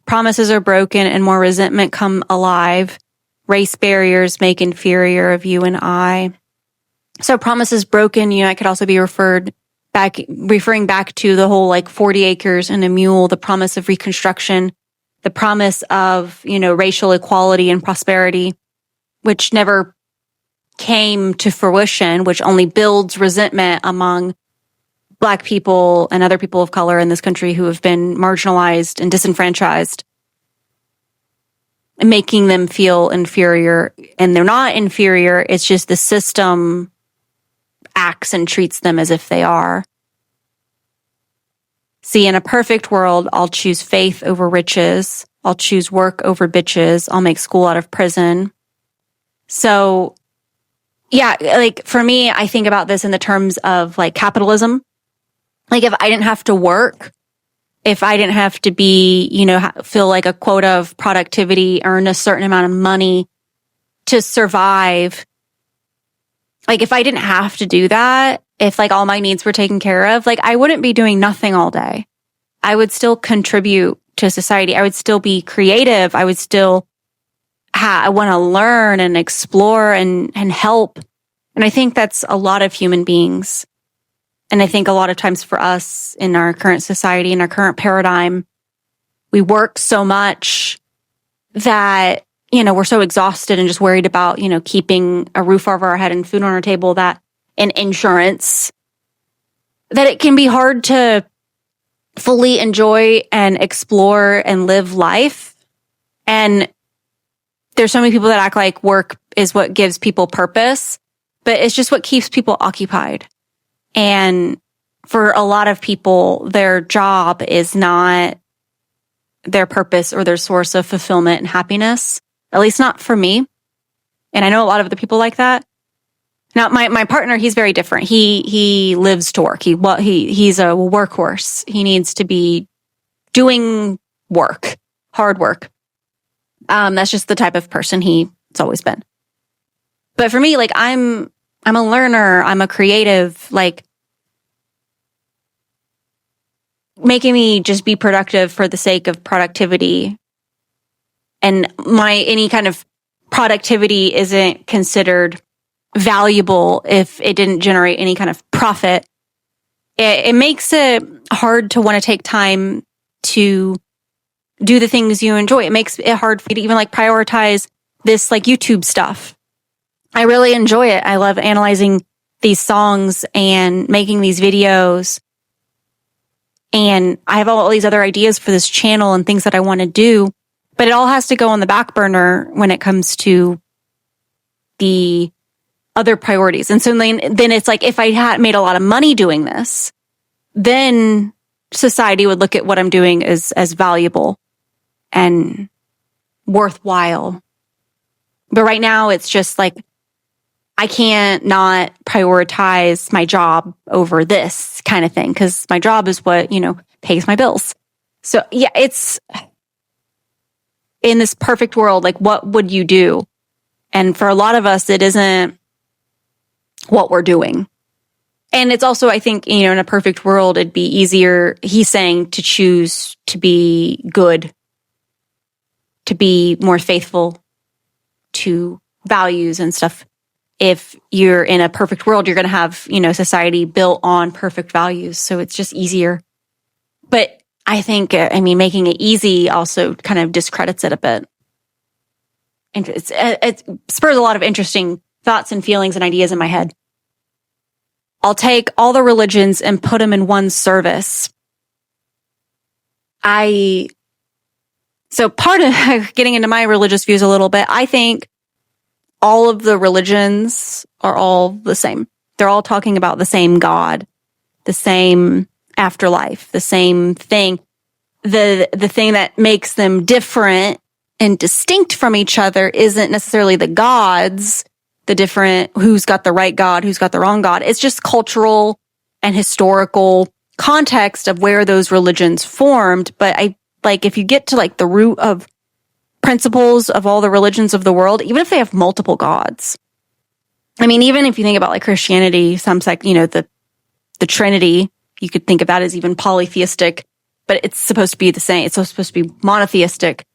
Promises are broken and more resentment come alive. Race barriers make inferior of you and I. So promises broken, I could also be referring back to the whole 40 acres and a mule, the promise of Reconstruction, the promise of, racial equality and prosperity, which never came to fruition, which only builds resentment among Black people and other people of color in this country who have been marginalized and disenfranchised, and making them feel inferior. And they're not inferior. It's just the system acts and treats them as if they are. See, in a perfect world, I'll choose faith over riches. I'll choose work over bitches. I'll make school out of prison. So, yeah, for me, I think about this in the terms of capitalism. If I didn't have to work, if I didn't have to be, feel like a quota of productivity, earn a certain amount of money to survive, if I didn't have to do that, if all my needs were taken care of, I wouldn't be doing nothing all day. I would still contribute to society. I would still be creative. I would still I want to learn and explore and help. And I think that's a lot of human beings. And I think a lot of times for us in our current society, in our current paradigm, we work so much that, we're so exhausted and just worried about, keeping a roof over our head and food on our table, and insurance, that it can be hard to fully enjoy and explore and live life. And there's so many people that act like work is what gives people purpose, but it's just what keeps people occupied. And for a lot of people, their job is not their purpose or their source of fulfillment and happiness, at least not for me. And I know a lot of other people like that. Now, my partner, he's very different. He lives to work. He's a workhorse. He needs to be doing work, hard work. That's just the type of person he's always been. But for me, I'm a learner. I'm a creative. Making me just be productive for the sake of productivity, and any kind of productivity isn't considered valuable if it didn't generate any kind of profit. It makes it hard to want to take time to do the things you enjoy. It makes it hard for you to even prioritize this YouTube stuff. I really enjoy it. I love analyzing these songs and making these videos. And I have all these other ideas for this channel and things that I want to do, but it all has to go on the back burner when it comes to the other priorities. And so then it's if I had made a lot of money doing this, then society would look at what I'm doing as valuable and worthwhile. But right now it's just I can't not prioritize my job over this kind of thing, because my job is what, pays my bills. So yeah, it's in this perfect world, what would you do? And for a lot of us, it isn't what we're doing. And it's also, I think, in a perfect world, it'd be easier, he's saying, to choose to be good, to be more faithful to values and stuff. If you're in a perfect world, you're going to have, society built on perfect values. So it's just easier. But I think, making it easy also kind of discredits it a bit. And it spurs a lot of interesting thoughts and feelings and ideas in my head. I'll take all the religions and put them in one service. So part of getting into my religious views a little bit, I think all of the religions are all the same. They're all talking about the same God, the same afterlife, the same thing. The thing that makes them different and distinct from each other isn't necessarily the gods, the different, who's got the right God, who's got the wrong God. It's just cultural and historical context of where those religions formed. But if you get to like the root of principles of all the religions of the world, even if they have multiple gods. I mean, even if you think about like Christianity, the Trinity, you could think of that as even polytheistic, but it's supposed to be the same. It's supposed to be monotheistic.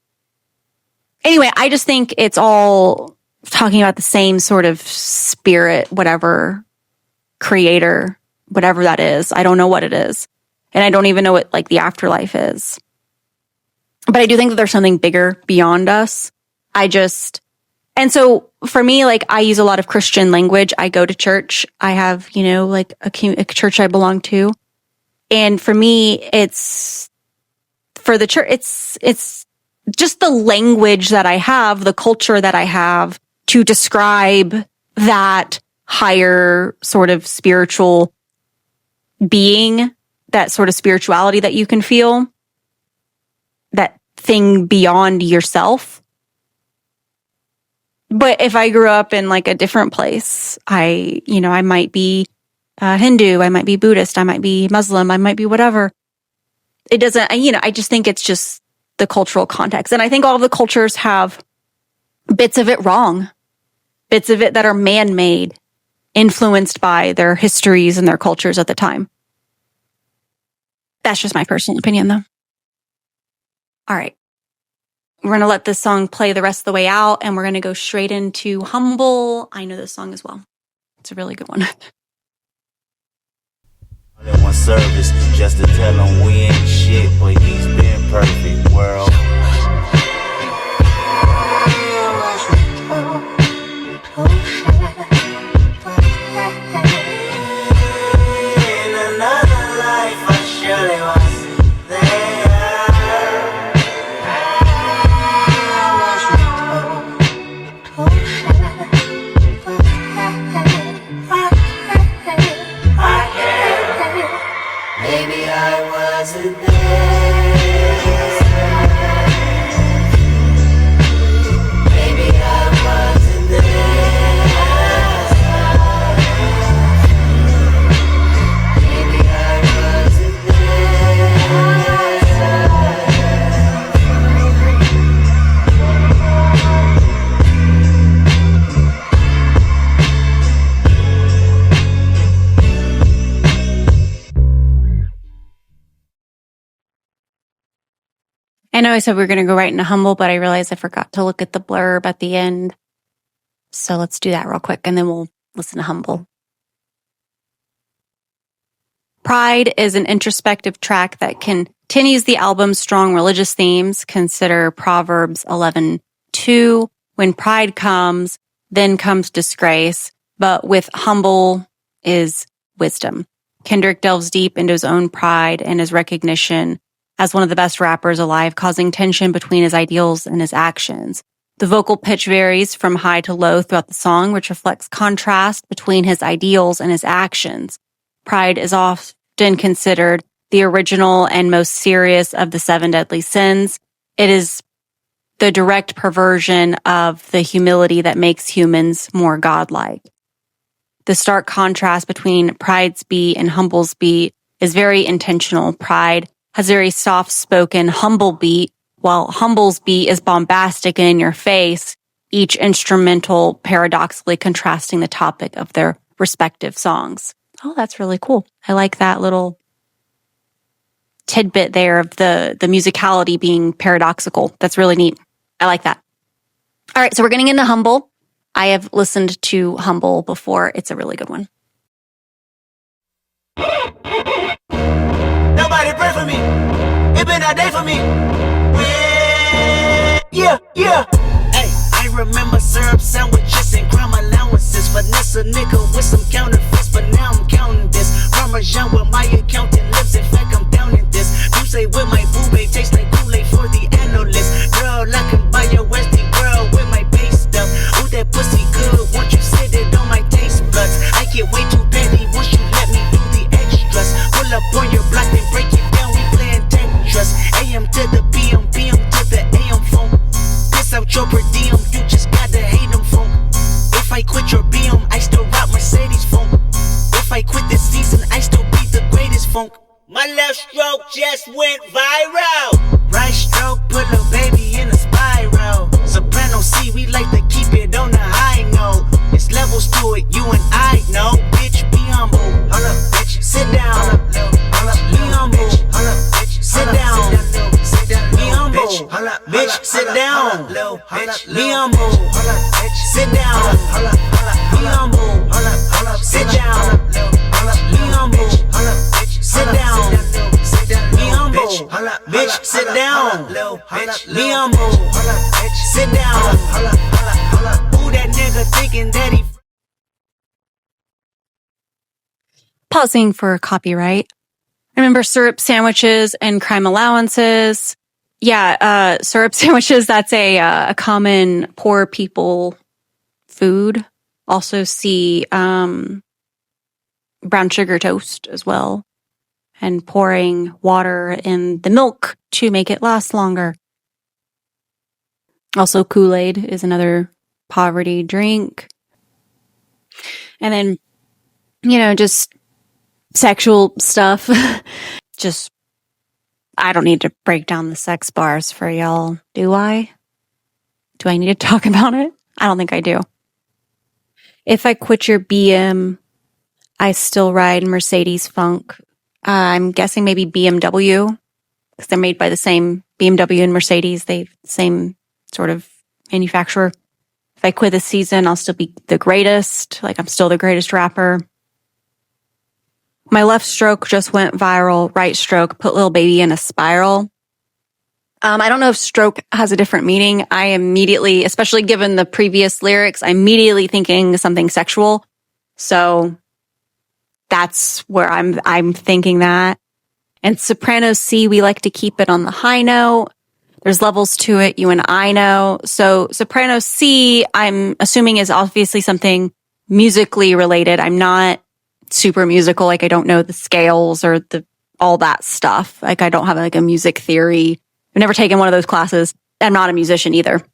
Anyway, I just think it's all talking about the same sort of spirit, whatever, creator, whatever that is. I don't know what it is. And I don't even know what like the afterlife is. But I do think that there's something bigger beyond us. And so for me, like I use a lot of Christian language. I go to church. I have, like a church I belong to. And for me, it's for the church, it's just the language that I have, the culture that I have to describe that higher sort of spiritual being, that sort of spirituality that you can feel, that thing beyond yourself. But if I grew up in like a different place, I might be Hindu, I might be Buddhist, I might be Muslim, I might be whatever. It doesn't, I just think it's just the cultural context. And I think all of the cultures have bits of it wrong, bits of it that are man-made, influenced by their histories and their cultures at the time. That's just my personal opinion, though. All right. We're going to let this song play the rest of the way out, and we're going to go straight into Humble. I know this song as well. It's a really good one. In one service, just to tell him we ain't shit, but he's been perfect, world. In another life, I surely was there. Maybe I wasn't there. Maybe I wasn't there. Maybe I wasn't I know I said we were going to go right into Humble, but I realized I forgot to look at the blurb at the end. So let's do that real quick, and then we'll listen to Humble. Pride is an introspective track that continues the album's strong religious themes. Consider Proverbs 11:2. When pride comes, then comes disgrace, but with humble is wisdom. Kendrick delves deep into his own pride and his recognition as one of the best rappers alive, causing tension between his ideals and his actions. The vocal pitch varies from high to low throughout the song, which reflects contrast between his ideals and his actions. Pride is often considered the original and most serious of the 7 deadly sins. It is the direct perversion of the humility that makes humans more godlike. The stark contrast between Pride's beat and Humble's beat is very intentional. Pride has a very soft-spoken, humble beat, while Humble's beat is bombastic and in your face, each instrumental paradoxically contrasting the topic of their respective songs. Oh, that's really cool. I like that little tidbit there of the musicality being paradoxical. That's really neat. I like that. All right, so we're getting into Humble. I have listened to Humble before. It's a really good one. Nobody pray for me. It been a day for me. Yeah. Hey, I remember syrup sandwiches and crime allowances. Finesse a nigga with some counterfeits, but now I'm counting this. Parmesan with my accountant lips. In fact, I'm down in this. You say with my boo babe tastes like Kool-Aid for the analyst. Girl, I can buy your Westie girl with my base stuff. Ooh, that pussy good. Won't you sit it on my taste buds? I get way too petty once you let me do the extras. up on your block, then break it down, we playing dangerous. AM to the PM, PM to the AM phone. Piss out your per diem, you just gotta hate them phone. If I quit your BM, I still rock Mercedes phone. If I quit this season, I still be the greatest funk. My left stroke just went viral. Right stroke put a baby in a spiral. Soprano C, we like to keep it on the high note. It's levels to it, you and I know. Bitch, be humble. Hold up, bitch. Sit down. Be humble. Sit down. Be humble. Bitch, sit down. Be humble. Sit down. Be humble. Sit down. Be humble. Sit down. Be humble. Bitch, sit down. Be humble. Sit down. Who that nigga thinking that he... Pausing for copyright. Remember syrup sandwiches and crime allowances? Yeah, syrup sandwiches, that's a common poor people food. Also see brown sugar toast as well. And pouring water in the milk to make it last longer. Also, Kool-Aid is another poverty drink. And then, you know, just sexual stuff. Just, I don't need to break down the sex bars for y'all, do I? Do I need to talk about it? I don't think I do. If I quit your BM, I still ride Mercedes Funk. I'm guessing maybe BMW, because they're made by the same BMW and Mercedes. They've the same sort of manufacturer. If I quit this season, I'll still be the greatest. Like, I'm still the greatest rapper. My left stroke just went viral. Right stroke put Lil Baby in a spiral. I don't know if stroke has a different meaning. I immediately, especially given the previous lyrics, I'm immediately thinking something sexual. So that's where I'm thinking that. And soprano C, we like to keep it on the high note. There's levels to it, you and I know. So soprano C, I'm assuming is obviously something musically related. I'm not super musical. Like, I don't know the scales or all that stuff. Like, I don't have like a music theory. I've never taken one of those classes. I'm not a musician either.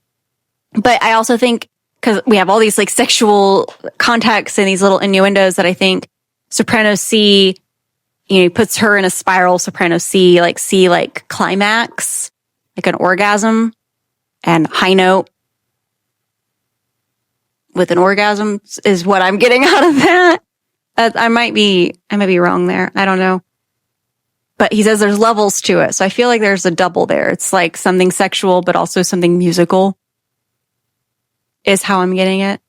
But I also think, because we have all these like sexual contexts and these little innuendos, that I think soprano C, you know, puts her in a spiral. Soprano C, like climax, like an orgasm, and high note with an orgasm is what I'm getting out of that. I might be wrong there. I don't know. But he says there's levels to it. So I feel like there's a double there. It's like something sexual, but also something musical is how I'm getting it.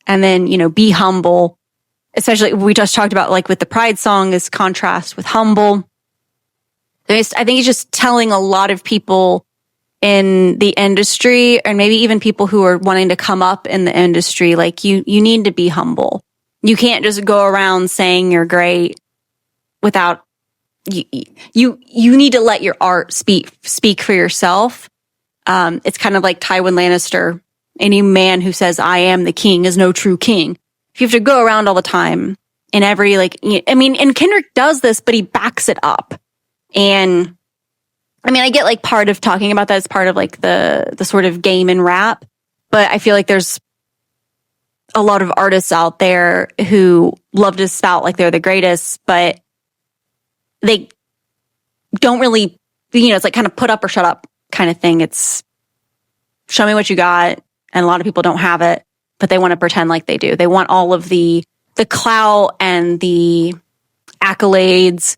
And then, you know, be humble. Especially, we just talked about, like, with the Pride song, is contrast with humble. I think he's just telling a lot of people in the industry, and maybe even people who are wanting to come up in the industry, like, you need to be humble. You can't just go around saying you're great without, you need to let your art speak for yourself. It's kind of like Tywin Lannister. Any man who says, I am the king is no true king. If you have to go around all the time in every, like, I mean, and Kendrick does this, but he backs it up. And I mean, I get like part of talking about that as part of like the sort of game in rap, but I feel like there's a lot of artists out there who love to spout like they're the greatest, but they don't really, you know, it's like kind of put up or shut up kind of thing. It's show me what you got. And a lot of people don't have it, but they want to pretend like they do. They want all of the clout and the accolades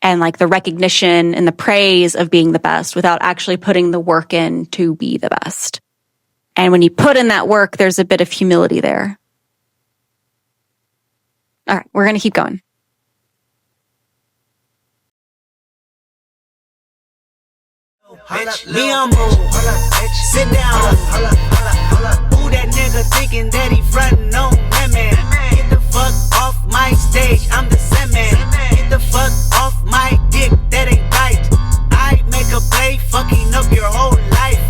and like the recognition and the praise of being the best without actually putting the work in to be the best. And when you put in that work, there's a bit of humility there. All right, we're going to keep going. Bitch, be humble. Sit down. Who that nigga thinking that he frontin' on women? Get the fuck off my stage, I'm the Sandman. Get the fuck off my dick, that ain't right. I make a play, fucking up your whole life.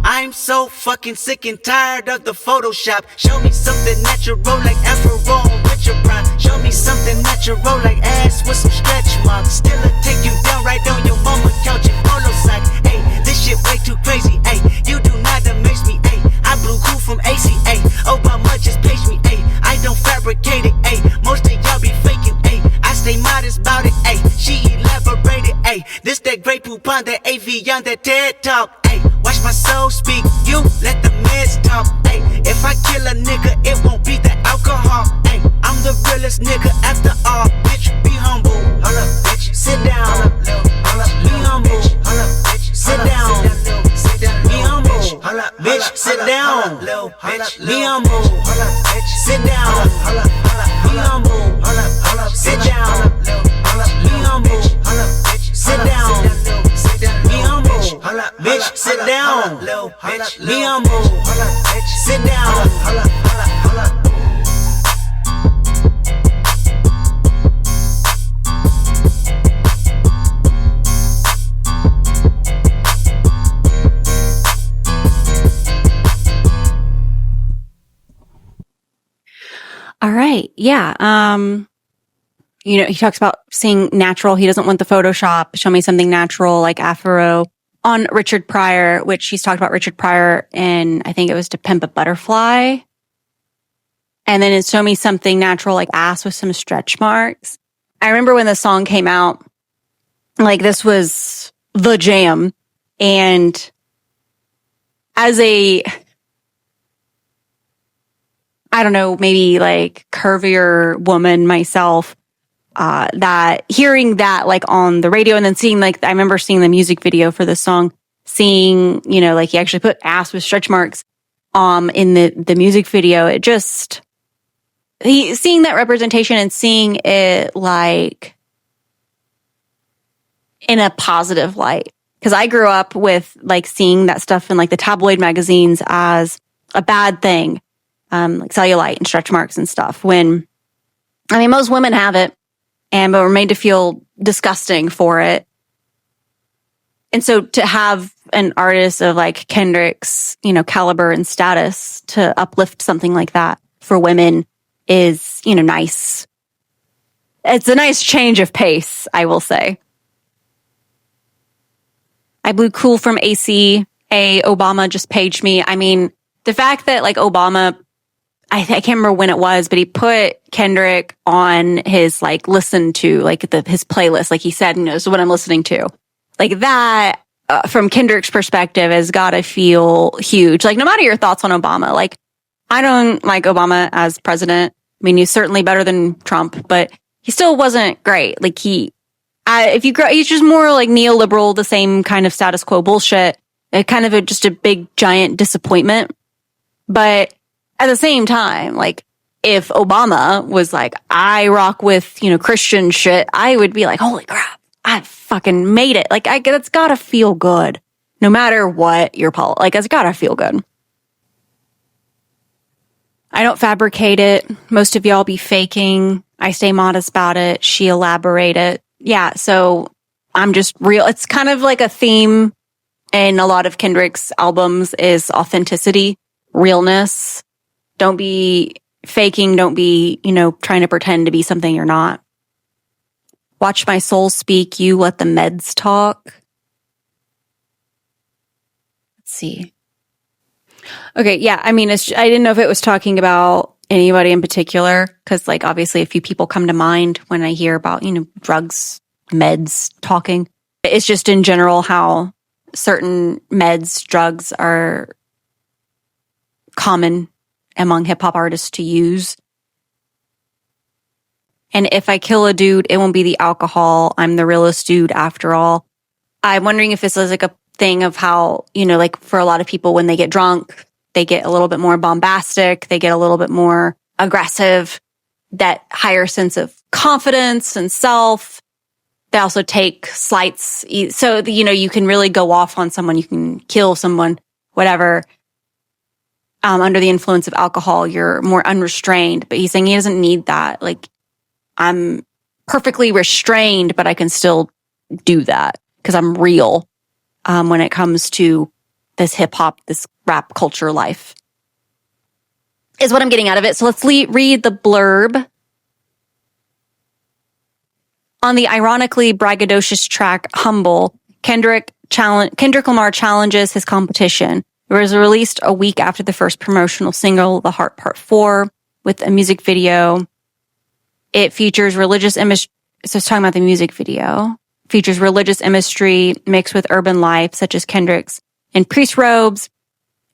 I'm so fucking sick and tired of the Photoshop. Show me something natural like Afro with your prime. Show me something natural like ass with some stretch mark. Still a take you down right on your mama couch in polo socks. Ayy, this shit way too crazy. Ayy, you do not amaze me. Ayy, I blew cool from ACA. Obama just page me. Ayy, I don't fabricate it. Ayy, most of y'all be faking. Ayy, I stay modest about it. Ayy, she elaborated. Ayy, this that great poop on that AV on that TED talk. Ayy, watch my soul speak. You let the meds talk. Ayy, if I kill a nigga, it won't be the alcohol. Ayy, I'm the realest nigga after all. Bitch, be humble. Hold up, bitch. Sit down. Be humble. Sit down. Be humble. Bitch, sit down. Be humble. Sit down. Be humble. Sit down. Be humble. Sit down. Be humble. Bitch, sit down. Be humble. Sit down. All right. Yeah. He talks about seeing natural. He doesn't want the Photoshop. Show me something natural, like Afro. On Richard Pryor, which he's talked about Richard Pryor in, I think it was To Pimp a Butterfly. And then it's Show Me Something Natural, like ass with some stretch marks. I remember when the song came out, like this was the jam. And as a, I don't know, maybe like curvier woman myself, that hearing that like on the radio and then seeing like, I remember seeing the music video for this song, seeing, like he actually put ass with stretch marks, in the music video. It just, seeing that representation and seeing it like in a positive light. Cause I grew up with like seeing that stuff in like the tabloid magazines as a bad thing. Like cellulite and stretch marks and stuff, when, I mean, most women have it, but we're made to feel disgusting for it. And so to have an artist of like Kendrick's, caliber and status to uplift something like that for women is, nice. It's a nice change of pace, I will say. I blew cool from ACA. Obama just paged me. I mean, the fact that like Obama, I can't remember when it was, but he put Kendrick on his like listen to like his playlist. Like he said, this is what I'm listening to. Like that, from Kendrick's perspective, has got to feel huge. Like no matter your thoughts on Obama, like I don't like Obama as president. I mean, he's certainly better than Trump, but he still wasn't great. Like he's just more like neoliberal, the same kind of status quo bullshit. Kind of just a big giant disappointment. But at the same time, like, if Obama was like, I rock with, Christian shit, I would be like, holy crap, I fucking made it. Like, that's gotta feel good. No matter what your like, it's gotta feel good. I don't fabricate it. Most of y'all be faking. I stay modest about it. She elaborated. Yeah, so I'm just real. It's kind of like a theme in a lot of Kendrick's albums is authenticity, realness. Don't be faking. Don't be, trying to pretend to be something you're not. Watch my soul speak. You let the meds talk. Let's see. Okay. Yeah. I mean, I didn't know if it was talking about anybody in particular. Cause like, obviously a few people come to mind when I hear about, drugs, meds talking. It's just in general how certain meds, drugs are common among hip hop artists to use. And if I kill a dude, it won't be the alcohol. I'm the realest dude after all. I'm wondering if this is like a thing of how, like for a lot of people when they get drunk, they get a little bit more bombastic. They get a little bit more aggressive, that higher sense of confidence and self. They also take slights. So, you can really go off on someone. You can kill someone, whatever. Under the influence of alcohol, you're more unrestrained. But he's saying he doesn't need that. Like, I'm perfectly restrained, but I can still do that because I'm real when it comes to this hip hop, this rap culture life, is what I'm getting out of it. So let's read the blurb. On the ironically braggadocious track Humble, Kendrick Lamar challenges his competition. It was released a week after the first promotional single, The Heart Part 4, with a music video. It features religious imagery. So it's talking about the music video. Features religious imagery mixed with urban life, such as Kendrick's in priest robes,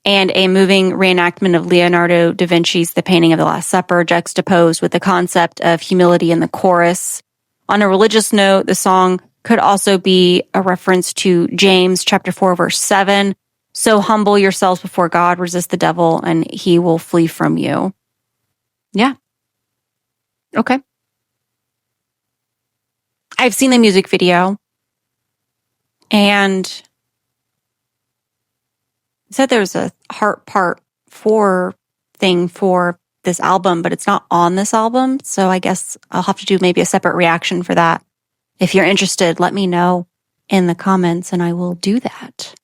and a moving reenactment of Leonardo da Vinci's The Painting of the Last Supper, juxtaposed with the concept of humility in the chorus. On a religious note, the song could also be a reference to James chapter 4, verse 7. So humble yourselves before God, resist the devil, and he will flee from you. Yeah. Okay. I've seen the music video, and it said there was a Heart Part 4 thing for this album, but it's not on this album. So I guess I'll have to do maybe a separate reaction for that. If you're interested, let me know in the comments and I will do that.